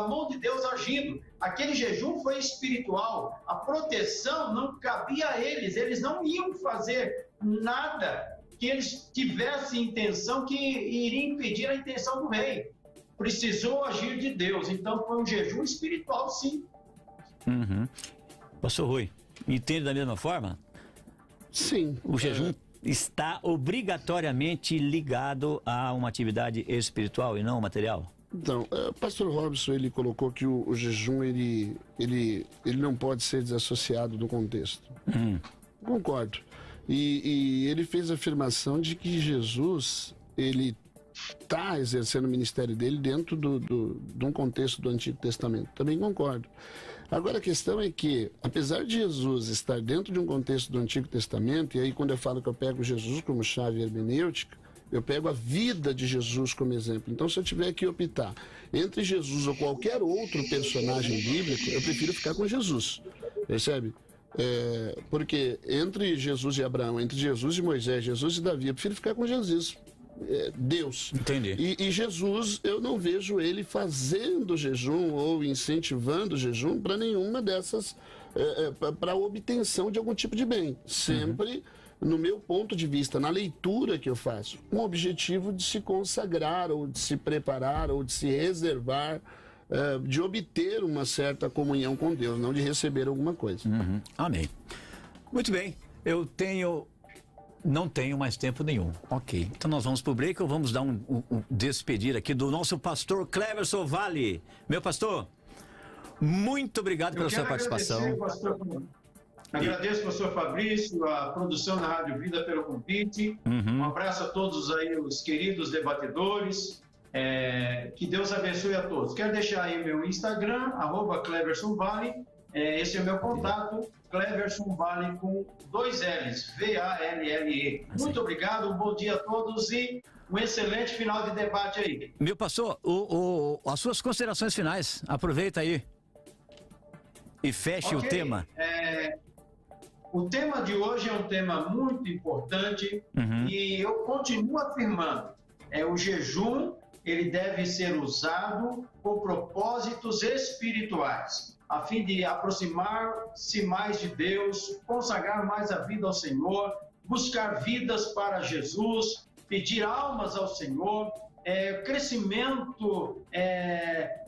mão de Deus agindo. Aquele jejum foi espiritual. A proteção não cabia a eles. Eles não iam fazer nada que eles tivessem intenção que iria impedir a intenção do rei. Precisou agir de Deus. Então foi um jejum espiritual, sim. Pastor Rui, entende da mesma forma? Sim. O jejum está obrigatoriamente ligado a uma atividade espiritual e não material? Então, o pastor Robson, ele colocou que o jejum, ele não pode ser desassociado do contexto. Concordo. E ele fez a afirmação de que Jesus, ele está exercendo o ministério dele dentro de um contexto do Antigo Testamento. Também concordo. Agora, a questão é que, apesar de Jesus estar dentro de um contexto do Antigo Testamento, e aí quando eu falo que eu pego Jesus como chave hermenêutica, eu pego a vida de Jesus como exemplo. Então, se eu tiver que optar entre Jesus ou qualquer outro personagem bíblico, eu prefiro ficar com Jesus, percebe? Porque entre Jesus e Abraão, entre Jesus e Moisés, Jesus e Davi, eu prefiro ficar com Jesus. Deus. Entendi. E Jesus, eu não vejo ele fazendo jejum ou incentivando jejum para nenhuma dessas, para obtenção de algum tipo de bem. Sempre, no meu ponto de vista, na leitura que eu faço, com o objetivo de se consagrar, ou de se preparar, ou de se reservar, de obter uma certa comunhão com Deus, não de receber alguma coisa. Amém. Muito bem. Não tenho mais tempo nenhum. Ok. Então nós vamos pro break ou vamos dar um despedir aqui do nosso pastor Cleverson Vale. Meu pastor, muito obrigado pela sua participação. Agradeço, pastor Fabrício, a produção da Rádio Vida pelo convite. Um abraço a todos aí, os queridos debatedores. Que Deus abençoe a todos. Quero deixar aí meu Instagram, @CleversonVale. Esse é o meu contato, Cleverson Vale com 2 L's, V-A-L-L-E. Muito obrigado, um bom dia a todos e um excelente final de debate aí. Meu pastor, as suas considerações finais, aproveita aí e feche o tema. O tema de hoje é um tema muito importante e eu continuo afirmando, o jejum, ele deve ser usado com propósitos espirituais, a fim de aproximar-se mais de Deus, consagrar mais a vida ao Senhor, buscar vidas para Jesus, pedir almas ao Senhor, crescimento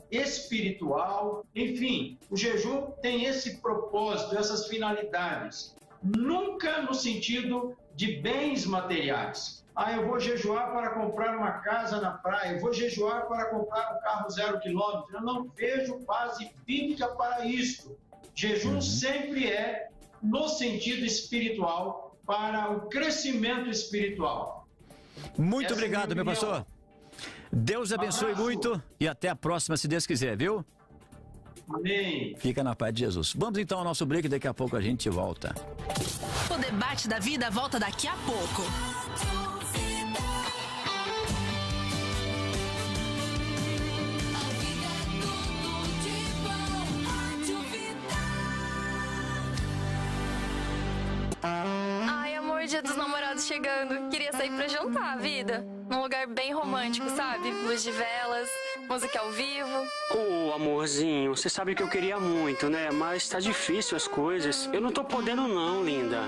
espiritual, enfim, o jejum tem esse propósito, essas finalidades, nunca no sentido de bens materiais. Eu vou jejuar para comprar uma casa na praia, eu vou jejuar para comprar um carro 0 km. Eu não vejo base bíblica para isso. Jejum sempre é no sentido espiritual, para o crescimento espiritual. Muito obrigado, meu pastor. Deus abençoe muito e até a próxima, se Deus quiser, viu? Amém. Fica na paz de Jesus. Vamos então ao nosso break, daqui a pouco a gente volta. O debate da vida volta daqui a pouco. Ai, amor, dia dos namorados chegando. Queria sair pra jantar, vida. Num lugar bem romântico, sabe? Luz de velas, música ao vivo. Amorzinho, você sabe que eu queria muito, né? Mas tá difícil as coisas. Eu não tô podendo não, linda.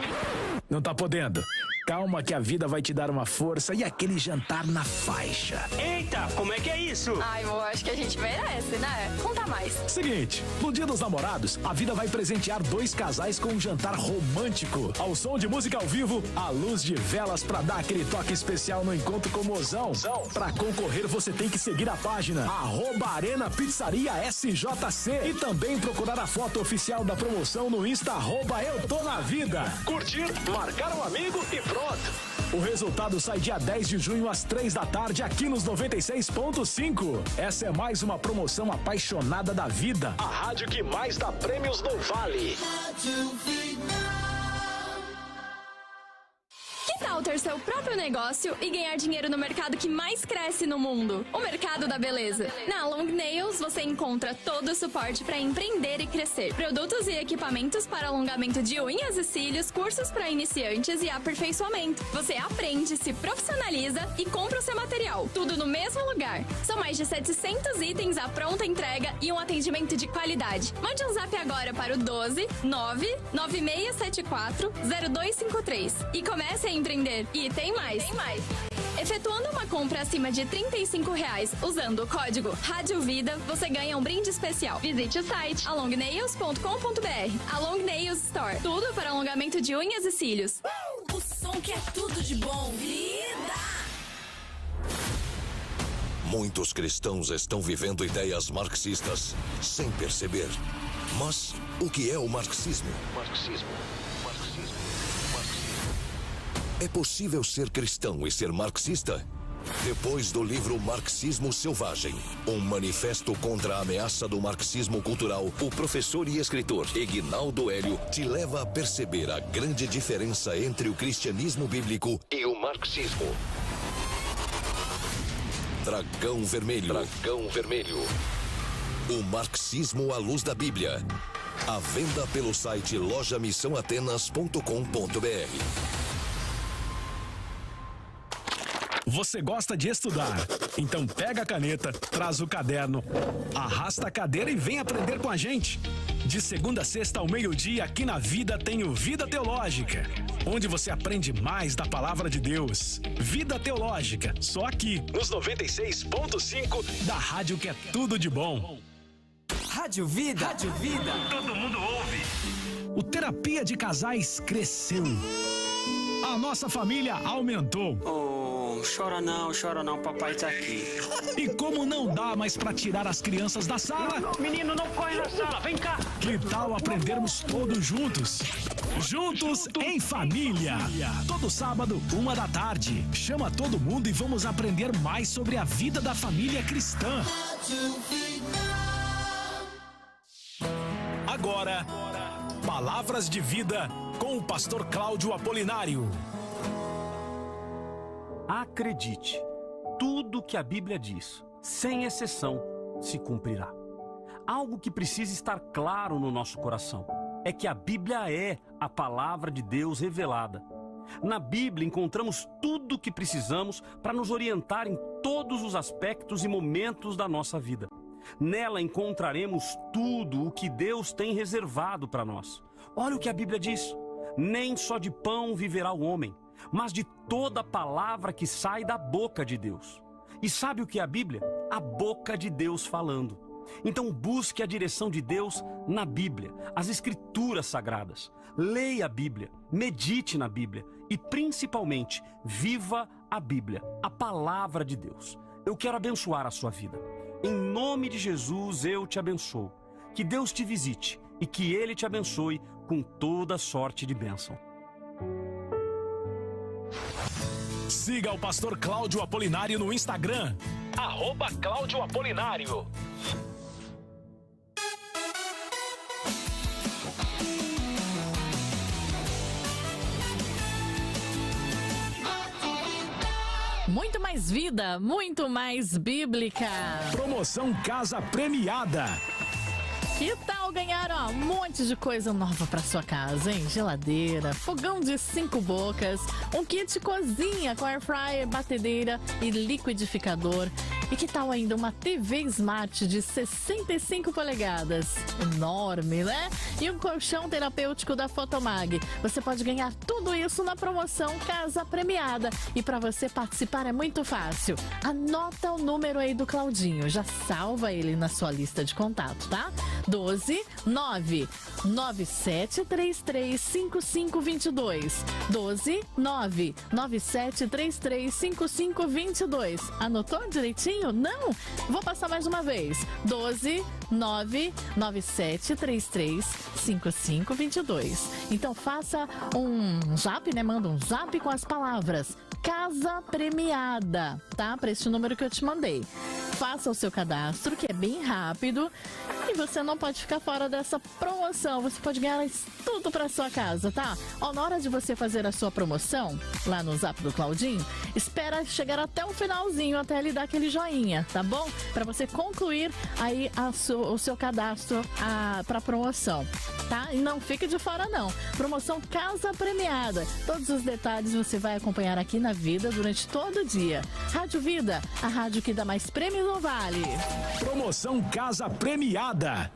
Não tá podendo? Calma que a vida vai te dar uma força e aquele jantar na faixa. Eita, como é que é isso? Ai, amor, acho que a gente merece, né? Conta mais. Seguinte, no Dia dos Namorados, a vida vai presentear 2 casais com um jantar romântico. Ao som de música ao vivo, à luz de velas pra dar aquele toque especial no encontro com o mozão. Pra concorrer, você tem que seguir a página @Arena Pizzaria SJC e também procurar a foto oficial da promoção no Insta @EuToNaVida. Curtir, marcar um amigo e pronto. O resultado sai dia 10 de junho às 3 da tarde aqui nos 96.5. Essa é mais uma promoção apaixonada da vida. A rádio que mais dá prêmios no Vale. Que tal ter seu próprio negócio e ganhar dinheiro no mercado que mais cresce no mundo? O mercado da beleza. Na Long Nails você encontra todo o suporte para empreender e crescer. Produtos e equipamentos para alongamento de unhas e cílios, cursos para iniciantes e aperfeiçoamento. Você aprende, se profissionaliza e compra o seu material. Tudo no mesmo lugar. São mais de 700 itens à pronta entrega e um atendimento de qualidade. Mande um zap agora para o 12 99674 0253 e comece a empreender. E tem mais. Efetuando uma compra acima de R$35 usando o código Rádio Vida, você ganha um brinde especial. Visite o site alongnails.com.br. A Long Nails Store. Tudo para alongamento de unhas e cílios. O som que é tudo de bom. Vida! Muitos cristãos estão vivendo ideias marxistas sem perceber. Mas o que é o marxismo? É possível ser cristão e ser marxista? Depois do livro Marxismo Selvagem, um manifesto contra a ameaça do marxismo cultural, o professor e escritor Eguinaldo Hélio te leva a perceber a grande diferença entre o cristianismo bíblico e o marxismo. Dragão Vermelho. O marxismo à luz da Bíblia. À venda pelo site lojamissãoatenas.com.br. Você gosta de estudar? Então pega a caneta, traz o caderno, arrasta a cadeira e vem aprender com a gente. De segunda a sexta ao meio-dia, aqui na Vida tem o Vida Teológica, onde você aprende mais da Palavra de Deus. Vida Teológica, só aqui, nos 96.5 da rádio que é tudo de bom. Rádio Vida. Todo mundo ouve. O Terapia de Casais cresceu. A nossa família aumentou. Chora não, papai tá aqui. E como não dá mais pra tirar as crianças da sala? Menino, não corre na sala, vem cá. Que tal aprendermos todos juntos? Juntos em família. Todo sábado, 1 da tarde. Chama todo mundo e vamos aprender mais sobre a vida da família cristã. Agora, Palavras de Vida com o pastor Cláudio Apolinário. Acredite, tudo que a Bíblia diz, sem exceção, se cumprirá. Algo que precisa estar claro no nosso coração é que a Bíblia é a palavra de Deus revelada. Na Bíblia encontramos tudo o que precisamos para nos orientar em todos os aspectos e momentos da nossa vida. Nela encontraremos tudo o que Deus tem reservado para nós. Olha o que a Bíblia diz: nem só de pão viverá o homem, mas de toda palavra que sai da boca de Deus. E sabe o que é a Bíblia? A boca de Deus falando. Então busque a direção de Deus na Bíblia, as Escrituras Sagradas. Leia a Bíblia, medite na Bíblia e principalmente viva a Bíblia, a palavra de Deus. Eu quero abençoar a sua vida. Em nome de Jesus eu te abençoo. Que Deus te visite e que Ele te abençoe com toda sorte de bênção. Siga o pastor Cláudio Apolinário no Instagram, @Cláudio Apolinário. Muito mais vida, muito mais bíblica. Promoção Casa Premiada. Que tal ganhar um monte de coisa nova para sua casa, hein? Geladeira, fogão de 5 bocas, um kit cozinha com air fryer, batedeira e liquidificador. E que tal ainda uma TV Smart de 65 polegadas? Enorme, né? E um colchão terapêutico da Fotomag. Você pode ganhar tudo isso na promoção Casa Premiada. E para você participar é muito fácil. Anota o número aí do Claudinho, já salva ele na sua lista de contato, tá? 12 9 9733 5522. 12 9 9733 5522. Anotou direitinho? Não? Vou passar mais uma vez. 12 9 9733 5522. Então faça um zap, né? Manda um zap com as palavras Casa Premiada, tá? Para esse número que eu te mandei. Faça o seu cadastro, que é bem rápido, e você não pode ficar fora dessa promoção. Você pode ganhar tudo para sua casa, tá? Ó, na hora de você fazer a sua promoção, lá no zap do Claudinho, espera chegar até o finalzinho, até ele dar aquele joinha, tá bom? Para você concluir aí o seu cadastro para promoção, tá? E não fique de fora, não. Promoção Casa Premiada. Todos os detalhes você vai acompanhar aqui na Vida durante todo o dia. Rádio Vida, a rádio que dá mais prêmios no Vale. Promoção Casa Premiada.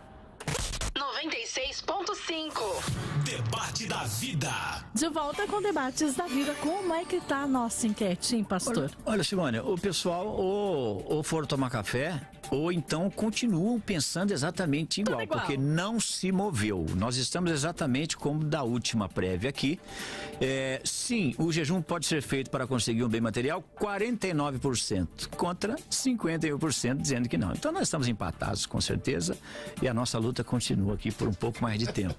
96.5. Debate da Vida. De volta com Debates da Vida. Como é que tá a nossa enquete, hein, pastor? Olha, Simone, o pessoal ou for tomar café ou então continuam pensando exatamente igual, porque não se moveu. Nós estamos exatamente como da última prévia aqui. Sim, o jejum pode ser feito para conseguir um bem material, 49% contra 51% dizendo que não. Então nós estamos empatados, com certeza, e a nossa luta continua aqui por um pouco mais de tempo.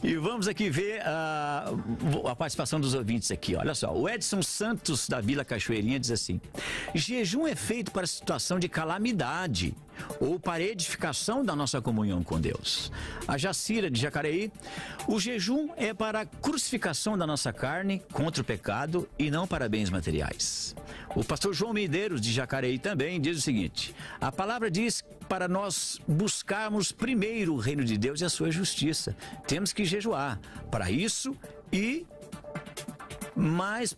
E vamos aqui ver a participação dos ouvintes aqui. Olha só, o Edson Santos da Vila Cachoeirinha diz assim: jejum é feito para situação de calamidade ou para edificação da nossa comunhão com Deus. A Jacira de Jacareí: o jejum é para a crucificação da nossa carne contra o pecado e não para bens materiais. O pastor João Medeiros de Jacareí também diz o seguinte: a palavra diz para nós buscarmos primeiro o reino de Deus e a sua justiça. Temos que jejuar para isso e mais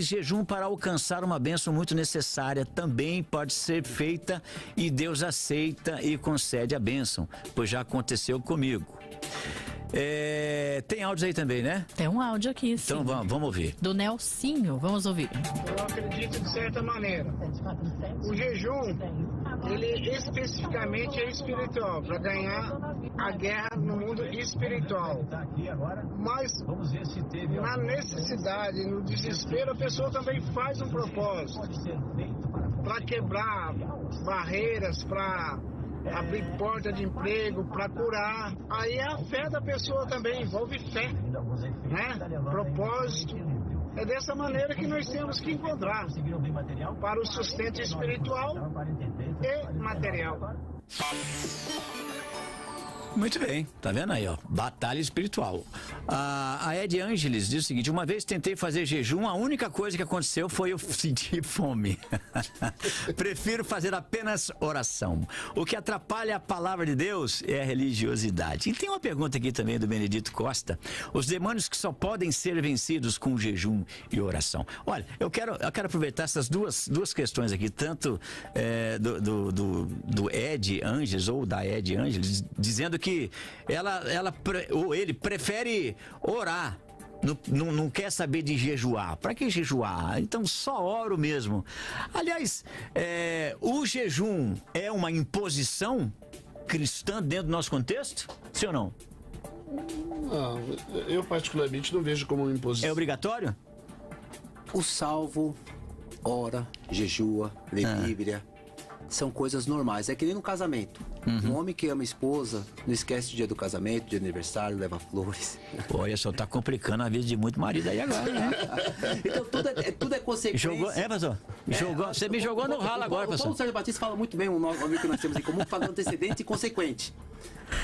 jejum para alcançar uma bênção muito necessária também pode ser feita e Deus aceita e concede a bênção, pois já aconteceu comigo. Tem áudios aí também, né? Tem um áudio aqui, sim. Então vamos ouvir. Do Nelsinho, vamos ouvir. Eu acredito de certa maneira. O jejum, ele especificamente é espiritual, para ganhar a guerra no mundo espiritual. Mas na necessidade, no desespero, a pessoa também faz um propósito para quebrar barreiras, para abrir porta de emprego, para curar. Aí a fé da pessoa também envolve fé, né? Propósito. É dessa maneira que nós temos que encontrar para o sustento espiritual e material. Muito bem, tá vendo aí, ó? Batalha espiritual. A Ed Ângeles diz o seguinte: uma vez tentei fazer jejum, a única coisa que aconteceu foi eu sentir fome. Prefiro fazer apenas oração. O que atrapalha a palavra de Deus é a religiosidade. E tem uma pergunta aqui também do Benedito Costa: os demônios que só podem ser vencidos com jejum e oração. Olha, eu quero aproveitar essas duas questões aqui, tanto do Ed Ângeles ou da Ed Ângeles, dizendo que ele prefere orar, não quer saber de jejuar. Para que jejuar? Então só oro mesmo. Aliás, o jejum é uma imposição cristã dentro do nosso contexto? Sim ou não? Não, eu particularmente não vejo como uma imposição. É obrigatório? O salvo ora, jejua, lê Bíblia. São coisas normais. É que nem no casamento. Um homem que ama a esposa não esquece o dia do casamento, dia do aniversário, leva flores. Olha só, tá complicando a vida de muito marido aí agora, né? Então tudo é consequência. Pastor? Você me jogou no ralo agora, pastor. O Sérgio Batista fala muito bem, um amigo que nós temos em comum, fala antecedente e consequente.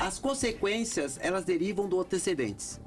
As consequências, elas derivam do antecedente.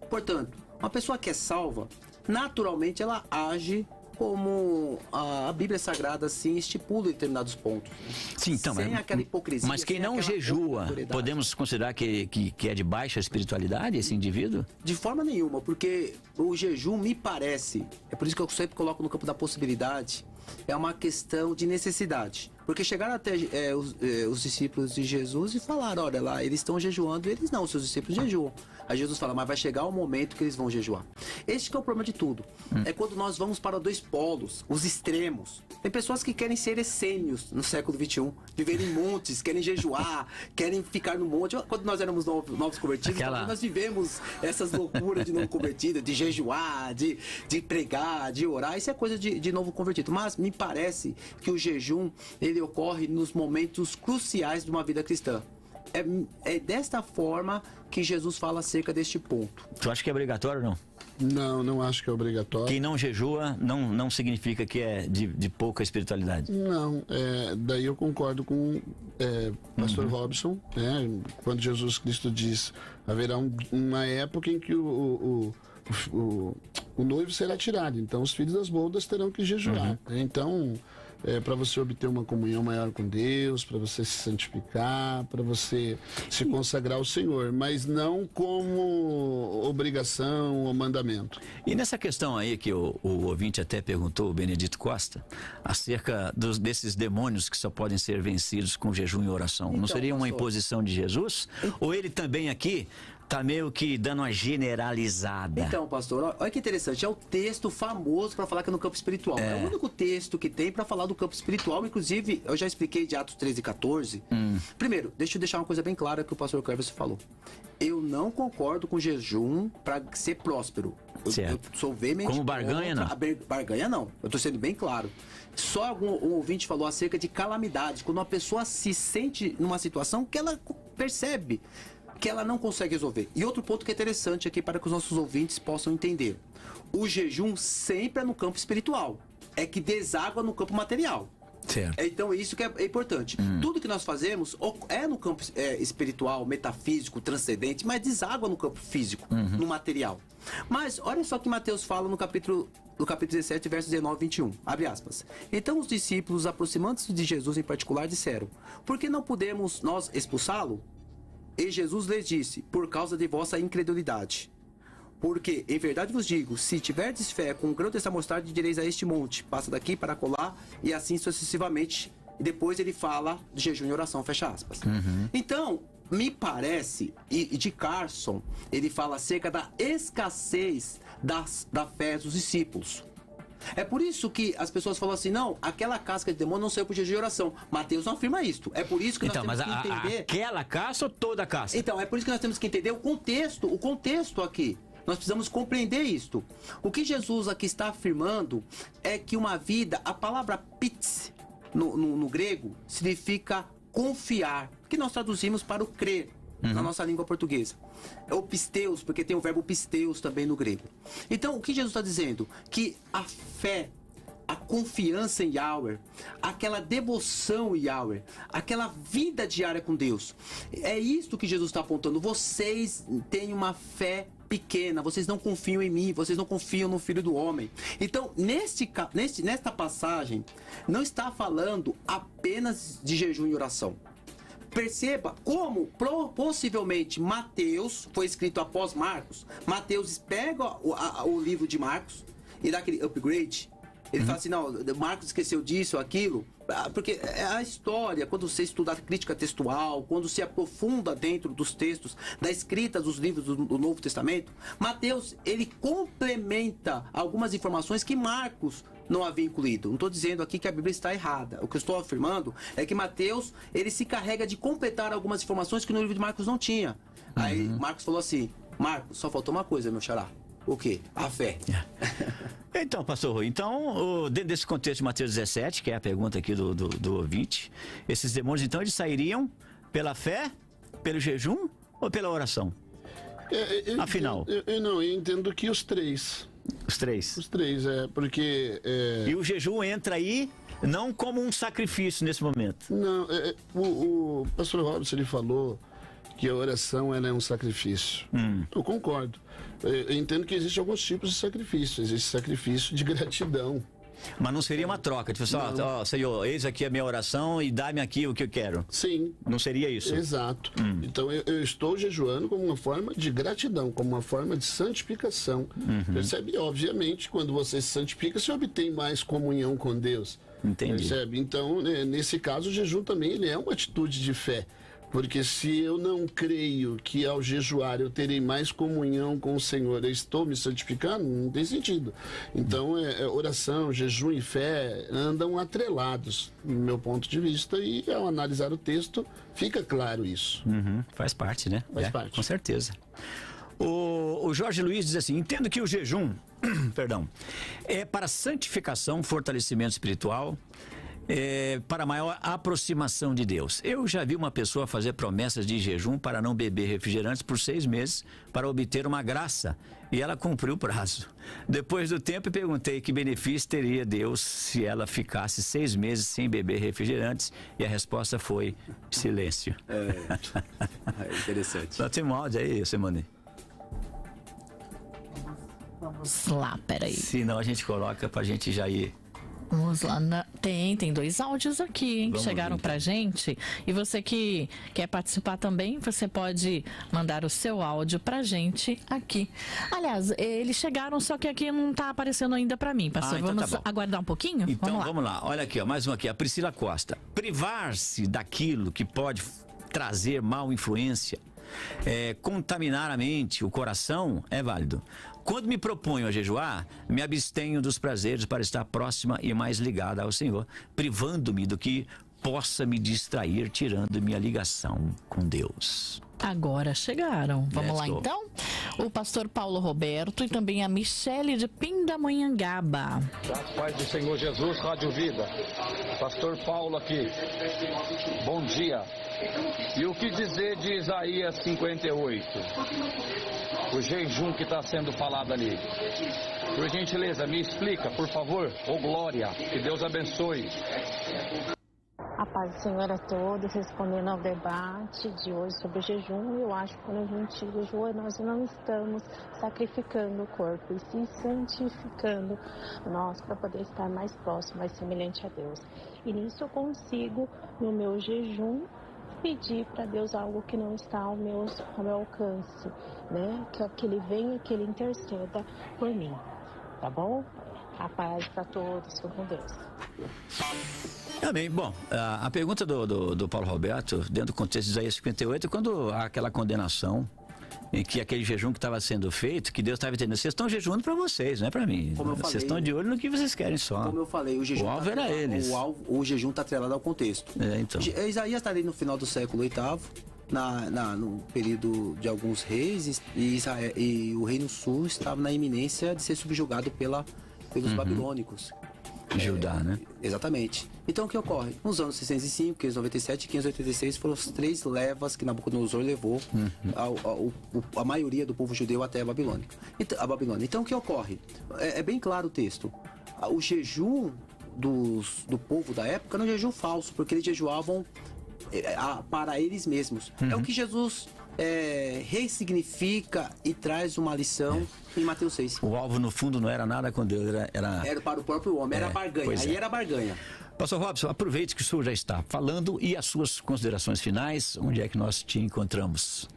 Portanto, uma pessoa que é salva, naturalmente ela age como a Bíblia Sagrada assim estipula determinados pontos. Sim, então, sem aquela hipocrisia. Mas quem não jejua, podemos considerar que é de baixa espiritualidade esse indivíduo? De forma nenhuma, porque o jejum me parece, é por isso que eu sempre coloco no campo da possibilidade, é uma questão de necessidade. Porque chegaram até os discípulos de Jesus e falaram, olha lá, eles estão jejuando, eles não, seus discípulos jejuam. Aí Jesus fala, mas vai chegar o momento que eles vão jejuar. Este que é o problema de tudo. É quando nós vamos para dois polos, os extremos. Tem pessoas que querem ser essênios no século XXI, viver em montes, querem jejuar, querem ficar no monte. Quando nós éramos novos convertidos, nós vivemos essas loucuras de novo convertido, de jejuar, de pregar, de orar. Isso é coisa de novo convertido. Mas me parece que o jejum, ele ocorre nos momentos cruciais de uma vida cristã. É desta forma que Jesus fala acerca deste ponto. Tu acha que é obrigatório ou não? Não acho que é obrigatório. Quem não jejua não significa que é de pouca espiritualidade. Não, daí eu concordo com pastor Robson, né? Quando Jesus Cristo diz, haverá uma época em que o noivo será tirado, então os filhos das bodas terão que jejuar. Então, para você obter uma comunhão maior com Deus, para você se santificar, para você se consagrar ao Senhor, mas não como obrigação ou mandamento. E nessa questão aí que o ouvinte até perguntou, o Benedito Costa, acerca desses demônios que só podem ser vencidos com jejum e oração, então, não seria uma imposição de Jesus? Ou ele também aqui tá meio que dando uma generalizada? Então, pastor, olha que interessante. É o texto famoso para falar que é no campo espiritual. É o único texto que tem para falar do campo espiritual. Inclusive, eu já expliquei de Atos 13 e 14. Primeiro, deixa eu deixar uma coisa bem clara que o pastor Cleverson falou. Eu não concordo com jejum para ser próspero. Eu sou veemente como barganha, não? Barganha, não. Eu tô sendo bem claro. Só um ouvinte falou acerca de calamidades. Quando uma pessoa se sente numa situação que ela percebe que ela não consegue resolver. E outro ponto que é interessante aqui para que os nossos ouvintes possam entender. O jejum sempre é no campo espiritual. É que deságua no campo material. Certo. Então isso que é importante. Tudo que nós fazemos é no campo espiritual, metafísico, transcendente, mas deságua no campo físico, no material. Mas olha só o que Mateus fala no capítulo 17, versos 19 e 21. Abre aspas. Então os discípulos, aproximando-se de Jesus em particular, disseram: por que não podemos nós expulsá-lo? E Jesus lhes disse: por causa de vossa incredulidade. Porque, em verdade vos digo, se tiverdes fé com um grão desta mostarda, direis a este monte, passa daqui para colar, e assim sucessivamente. E depois ele fala de jejum e oração, fecha aspas. Então, me parece, e de Carson, ele fala acerca da escassez da fé dos discípulos. É por isso que as pessoas falam assim, não, aquela casca de demônio não saiu por jejum e oração. Mateus não afirma isso. É por isso que nós temos que entender... aquela casca ou toda a casca? Então, é por isso que nós temos que entender o contexto aqui. Nós precisamos compreender isto. O que Jesus aqui está afirmando é que uma vida, a palavra pits, no grego, significa confiar, que nós traduzimos para o crer. Na nossa língua portuguesa. É o pisteus, porque tem o verbo pisteus também no grego. Então, o que Jesus está dizendo? Que a fé, a confiança em Yahweh, aquela devoção em Yahweh, aquela vida diária com Deus, é isto que Jesus está apontando. Vocês têm uma fé pequena, vocês não confiam em mim, vocês não confiam no Filho do Homem. Então, nesta passagem, não está falando apenas de jejum e oração. Perceba como possivelmente Mateus foi escrito após Marcos. Mateus pega o livro de Marcos e dá aquele upgrade. Ele fala assim, não, Marcos esqueceu disso, aquilo. Porque é a história, quando você estuda a crítica textual, quando se aprofunda dentro dos textos, da escrita dos livros do Novo Testamento, Mateus, ele complementa algumas informações que Marcos não havia incluído. Não estou dizendo aqui que a Bíblia está errada. O que eu estou afirmando é que Mateus, ele se carrega de completar algumas informações que no livro de Marcos não tinha. Aí Marcos falou assim, Marcos, só faltou uma coisa, meu xará. O quê? A fé. Então, pastor Rui, dentro desse contexto de Mateus 17, que é a pergunta aqui do ouvinte, esses demônios, então, eles sairiam pela fé, pelo jejum ou pela oração? Afinal. Eu entendo que os três. Os três? Os três, porque... E o jejum entra aí não como um sacrifício nesse momento? Não, o pastor Robson, ele falou que a oração ela é um sacrifício. Eu concordo. Eu entendo que existem alguns tipos de sacrifício. Existe sacrifício de gratidão. Mas não seria uma troca, tipo, ó, Senhor, eis aqui a minha oração e dá-me aqui o que eu quero. Sim. Não seria isso? Exato. Então eu estou jejuando como uma forma de gratidão, como uma forma de santificação. Percebe? Obviamente, quando você se santifica, você obtém mais comunhão com Deus. Entendi. Percebe? Então, nesse caso, o jejum também ele é uma atitude de fé. Porque se eu não creio que ao jejuar eu terei mais comunhão com o Senhor, eu estou me santificando, não tem sentido. Então, oração, jejum e fé andam atrelados, no meu ponto de vista, e ao analisar o texto, fica claro isso. Faz parte, né? Faz parte. Com certeza. O Jorge Luiz diz assim, entendo que o jejum, perdão, é para santificação, fortalecimento espiritual, para maior aproximação de Deus. Eu já vi uma pessoa fazer promessas de jejum para não beber refrigerantes por 6 meses para obter uma graça, e ela cumpriu o prazo. Depois do tempo, perguntei que benefício teria Deus se ela ficasse 6 meses sem beber refrigerantes, e a resposta foi silêncio. É interessante. Só tem um áudio aí, Simone? Vamos lá, peraí. Se não, a gente coloca pra gente já ir. Vamos lá, tem 2 áudios aqui, hein, que chegaram pra gente. E você que quer participar também, você pode mandar o seu áudio pra gente aqui. Aliás, eles chegaram, só que aqui não tá aparecendo ainda pra mim, pastor. Então vamos aguardar um pouquinho? Então vamos lá. Olha aqui, ó, mais um aqui, a Priscila Costa. Privar-se daquilo que pode trazer mal influência, contaminar a mente, o coração, é válido. Quando me proponho a jejuar, me abstenho dos prazeres para estar próxima e mais ligada ao Senhor, privando-me do que possa me distrair, tirando minha ligação com Deus. Agora chegaram. Vamos lá então? O pastor Paulo Roberto e também a Michele de Pindamonhangaba. Paz do Senhor Jesus, Rádio Vida. Pastor Paulo aqui. Bom dia. E o que dizer de Isaías 58? O jejum que está sendo falado ali. Por gentileza, me explica, por favor. Ô glória, que Deus abençoe. A paz do Senhor a todos, respondendo ao debate de hoje sobre o jejum, eu acho que quando a gente jejua, nós não estamos sacrificando o corpo, e sim santificando nós para poder estar mais próximo, mais semelhante a Deus. E nisso eu consigo, no meu jejum, pedir para Deus algo que não está ao meu alcance, né? Que Ele venha, que Ele interceda por mim, tá bom? A paz para todos, com Deus. Amém. Bom, a pergunta do Paulo Roberto, dentro do contexto de Isaías 58, quando há aquela condenação, em que aquele jejum que estava sendo feito, que Deus estava entendendo, vocês estão jejuando para vocês, não é para mim. Vocês estão de olho no que vocês querem só. Como eu falei, o jejum. O alvo era eles. O jejum está atrelado ao contexto. Então. Isaías está ali no final do século VIII, no período de alguns reis, e o Reino Sul estava na iminência de ser subjugado pelos babilônicos. Judá, né? Exatamente. Então o que ocorre? Nos anos 605, 597 e 586 foram as 3 levas que Nabucodonosor levou a maioria do povo judeu até a Babilônia. Então o que ocorre? É bem claro o texto. O jejum do povo da época era um jejum falso, porque eles jejuavam para eles mesmos. É o que Jesus ressignifica e traz uma lição em Mateus 6. O alvo no fundo não era nada com Deus, era para o próprio homem, era barganha. Aí era barganha. Pastor Robson, aproveite que o senhor já está falando, e as suas considerações finais, onde é que nós te encontramos?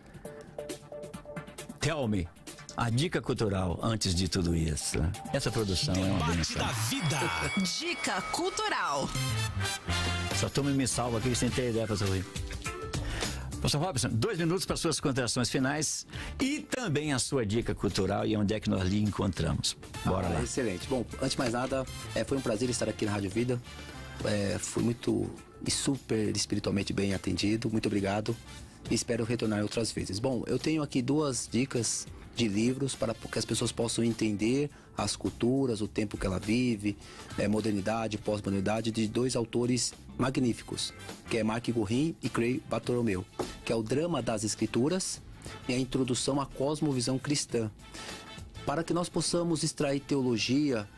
Tell me, a dica cultural antes de tudo isso. Essa produção é uma benção. Da vida. Dica cultural. Só tome me salva aqui sem ter ideia, pastor Rui. Pastor Robson, 2 minutos para suas considerações finais e também a sua dica cultural e onde é que nós lhe encontramos. Bora lá. Excelente. Bom, antes de mais nada, foi um prazer estar aqui na Rádio Vida. Fui muito e super espiritualmente bem atendido. Muito obrigado e espero retornar outras vezes. Bom, eu tenho aqui 2 dicas de livros para que as pessoas possam entender as culturas, o tempo que ela vive, modernidade, pós-modernidade, de 2 autores magníficos, que é Mark Gorin e Craig Bartholomew, que é o Drama das Escrituras e a Introdução à Cosmovisão Cristã. Para que nós possamos extrair teologia,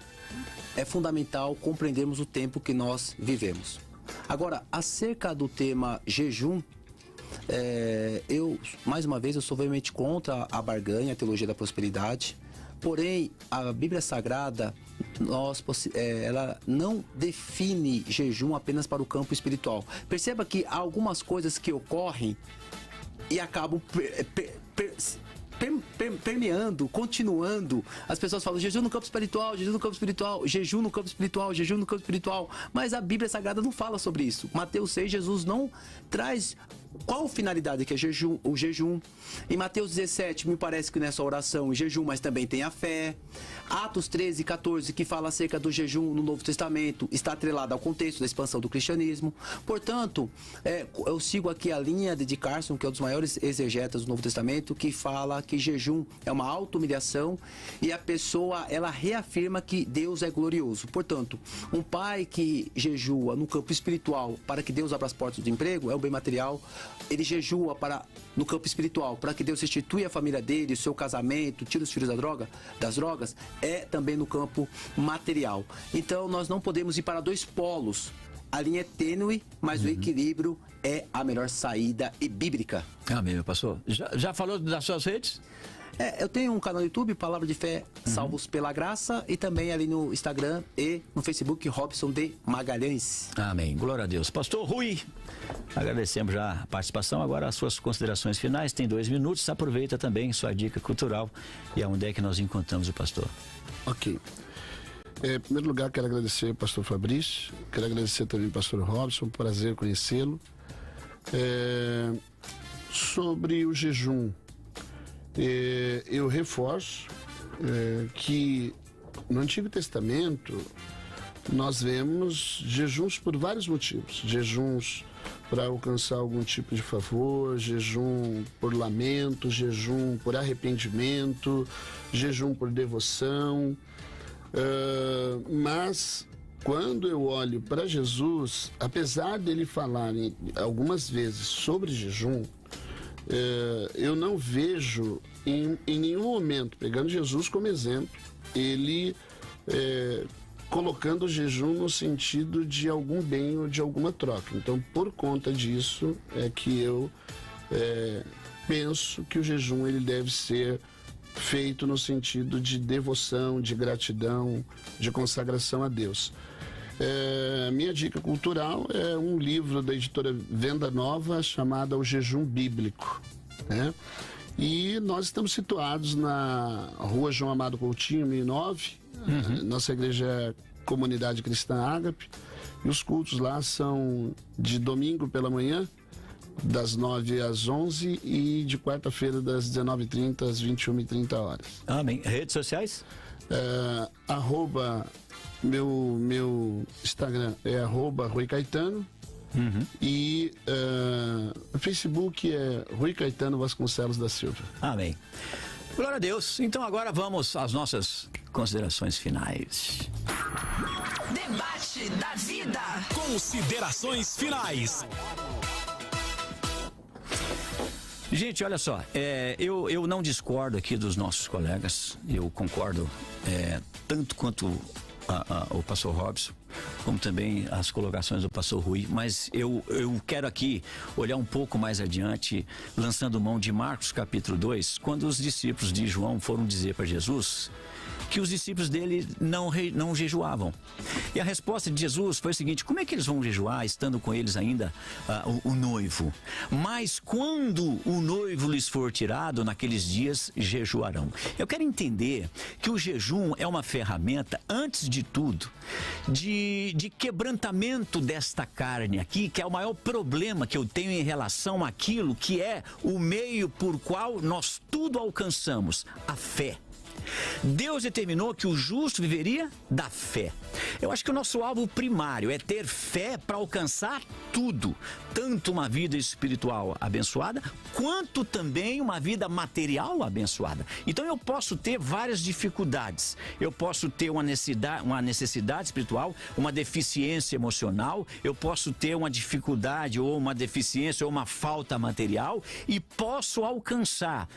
é fundamental compreendermos o tempo que nós vivemos. Agora, acerca do tema jejum, mais uma vez, eu sou veemente contra a barganha, a teologia da prosperidade. Porém, a Bíblia Sagrada ela não define jejum apenas para o campo espiritual. Perceba que há algumas coisas que ocorrem e acabam permeando, continuando. As pessoas falam jejum no campo espiritual, jejum no campo espiritual, jejum no campo espiritual, jejum no campo espiritual. Mas a Bíblia Sagrada não fala sobre isso. Mateus 6, Jesus não traz qual finalidade que é o jejum. Em Mateus 17, me parece que nessa oração, o jejum, mas também tem a fé. Atos 13 e 14, que fala acerca do jejum no Novo Testamento, está atrelado ao contexto da expansão do cristianismo. Portanto, eu sigo aqui a linha de Carson, que é um dos maiores exegetas do Novo Testamento, que fala que jejum é uma auto-humilhação e a pessoa, ela reafirma que Deus é glorioso. Portanto, um pai que jejua no campo espiritual para que Deus abra as portas do emprego, é o bem material. Ele jejua no campo espiritual para que Deus restitui a família dele, o seu casamento, tire os filhos das drogas, é também no campo material. Então nós não podemos ir para dois polos. A linha é tênue, mas o equilíbrio é a melhor saída e bíblica. Amém, meu pastor. Já falou das suas redes? Eu tenho um canal no YouTube, Palavra de Fé, Salvos pela Graça, e também ali no Instagram e no Facebook, Robson de Magalhães. Amém. Glória a Deus. Pastor Rui, agradecemos já a participação. Agora as suas considerações finais, tem 2 minutos. Aproveita também sua dica cultural e aonde é que nós encontramos o pastor. Ok. Em primeiro lugar, quero agradecer ao pastor Fabrício, quero agradecer também ao pastor Robson, prazer conhecê-lo. Sobre o jejum, eu reforço que no Antigo Testamento nós vemos jejuns por vários motivos. Jejuns para alcançar algum tipo de favor, jejum por lamento, jejum por arrependimento, jejum por devoção. Mas quando eu olho para Jesus, apesar dele falar algumas vezes sobre jejum, eu não vejo em nenhum momento, pegando Jesus como exemplo, ele colocando o jejum no sentido de algum bem ou de alguma troca. Então, por conta disso, é que eu penso que o jejum ele deve ser feito no sentido de devoção, de gratidão, de consagração a Deus. Minha dica cultural é um livro da editora Venda Nova chamado O Jejum Bíblico, né? E nós estamos situados na Rua João Amado Coutinho, 1009. Nossa igreja é Comunidade Cristã Ágape. E os cultos lá são de domingo pela manhã, das 9 às 11 e de quarta-feira das 19h30 às 21h30. Amém. Redes sociais? Meu Instagram é @Rui Caetano. E o Facebook é Rui Caetano Vasconcelos da Silva. Amém. Glória a Deus. Então agora vamos às nossas considerações finais. Debate da vida. Considerações finais. Gente, olha só, eu não discordo aqui dos nossos colegas, eu concordo tanto quanto o pastor Robson, como também as colocações do pastor Rui, mas eu quero aqui olhar um pouco mais adiante, lançando mão de Marcos capítulo 2, quando os discípulos de João foram dizer para Jesus que os discípulos dele não jejuavam. E a resposta de Jesus foi a seguinte: como é que eles vão jejuar estando com eles ainda o noivo? Mas quando o noivo lhes for tirado, naqueles dias jejuarão. Eu quero entender que o jejum é uma ferramenta, antes de tudo, de quebrantamento desta carne aqui, que é o maior problema que eu tenho em relação àquilo que é o meio por qual nós tudo alcançamos, a fé. Deus determinou que o justo viveria da fé. Eu acho que o nosso alvo primário é ter fé para alcançar tudo, tanto uma vida espiritual abençoada, quanto também uma vida material abençoada. Então eu posso ter várias dificuldades, eu posso ter uma necessidade espiritual, uma deficiência emocional, eu posso ter uma dificuldade ou uma deficiência ou uma falta material e posso alcançar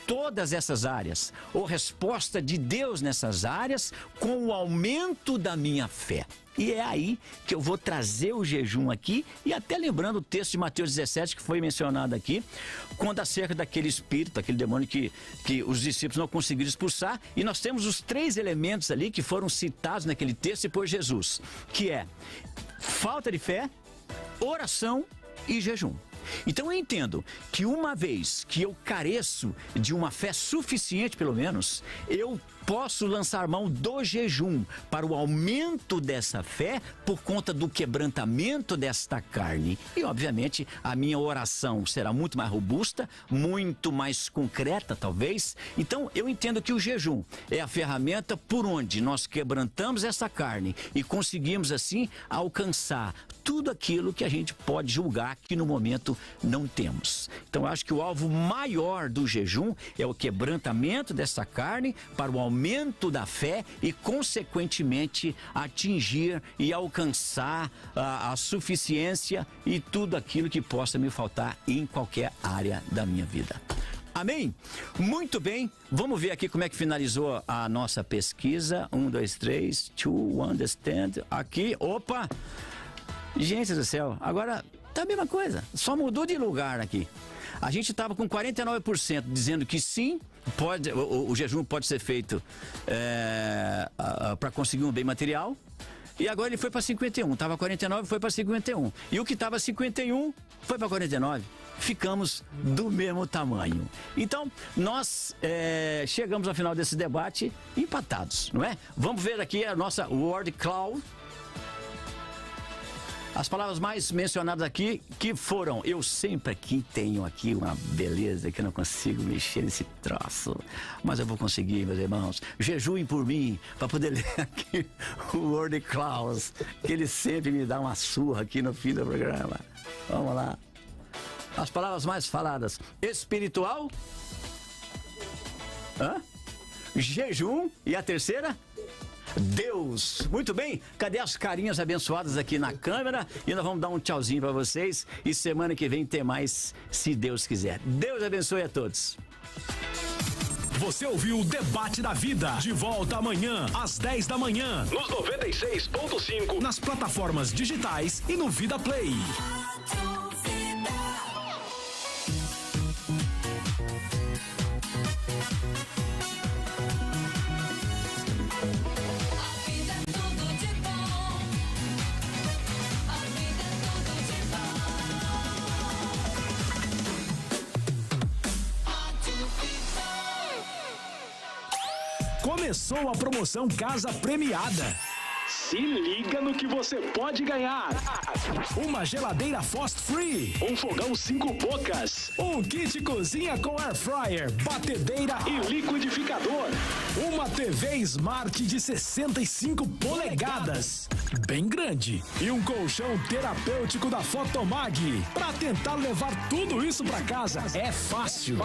todas essas áreas, ou resposta de Deus nessas áreas, com o aumento da minha fé. E é aí que eu vou trazer o jejum aqui, e até lembrando o texto de Mateus 17, que foi mencionado aqui, quando acerca daquele espírito, aquele demônio que os discípulos não conseguiram expulsar, e nós temos os 3 elementos ali que foram citados naquele texto por Jesus, que é falta de fé, oração e jejum. Então eu entendo que uma vez que eu careço de uma fé suficiente, pelo menos, eu posso lançar mão do jejum para o aumento dessa fé por conta do quebrantamento desta carne. E, obviamente, a minha oração será muito mais robusta, muito mais concreta, talvez. Então, eu entendo que o jejum é a ferramenta por onde nós quebrantamos essa carne e conseguimos, assim, alcançar tudo aquilo que a gente pode julgar que no momento não temos. Então, eu acho que o alvo maior do jejum é o quebrantamento dessa carne para o aumento da fé e, consequentemente, atingir e alcançar a suficiência e tudo aquilo que possa me faltar em qualquer área da minha vida. Amém? Muito bem, vamos ver aqui como é que finalizou a nossa pesquisa. 1, 2, 3, to understand. Aqui, opa! Gente do céu, agora tá a mesma coisa, só mudou de lugar aqui. A gente estava com 49% dizendo que sim, pode, o jejum pode ser feito para conseguir um bem material. E agora ele foi para 51, estava 49, foi para 51. E o que estava 51 foi para 49. Ficamos do mesmo tamanho. Então, nós chegamos ao final desse debate empatados, não é? Vamos ver aqui a nossa Word Cloud. As palavras mais mencionadas aqui, que foram, eu sempre aqui tenho aqui uma beleza que eu não consigo mexer nesse troço, mas eu vou conseguir, meus irmãos. Jejuem por mim, para poder ler aqui o Word Klaus, que ele sempre me dá uma surra aqui no fim do programa. Vamos lá. As palavras mais faladas, espiritual, jejum, e a terceira? Deus. Muito bem, cadê as carinhas abençoadas aqui na câmera? E nós vamos dar um tchauzinho para vocês. E semana que vem tem mais, se Deus quiser. Deus abençoe a todos. Você ouviu o Debate da Vida. De volta amanhã, às 10 da manhã. Nos 96.5. Nas plataformas digitais e no Vida Play. Começou a promoção Casa Premiada. Se liga no que você pode ganhar. Uma geladeira Frost Free, um fogão 5 bocas, um kit cozinha com air fryer, batedeira e liquidificador, uma TV Smart de 65 polegadas, bem grande, e um colchão terapêutico da Fotomag. Para tentar levar tudo isso para casa é fácil.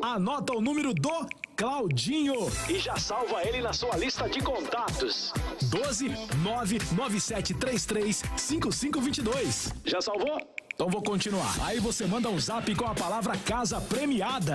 Anota o número do Claudinho e já salva ele na sua lista de contatos. 12-99733-5522. Já salvou? Então vou continuar. Aí você manda um zap com a palavra Casa Premiada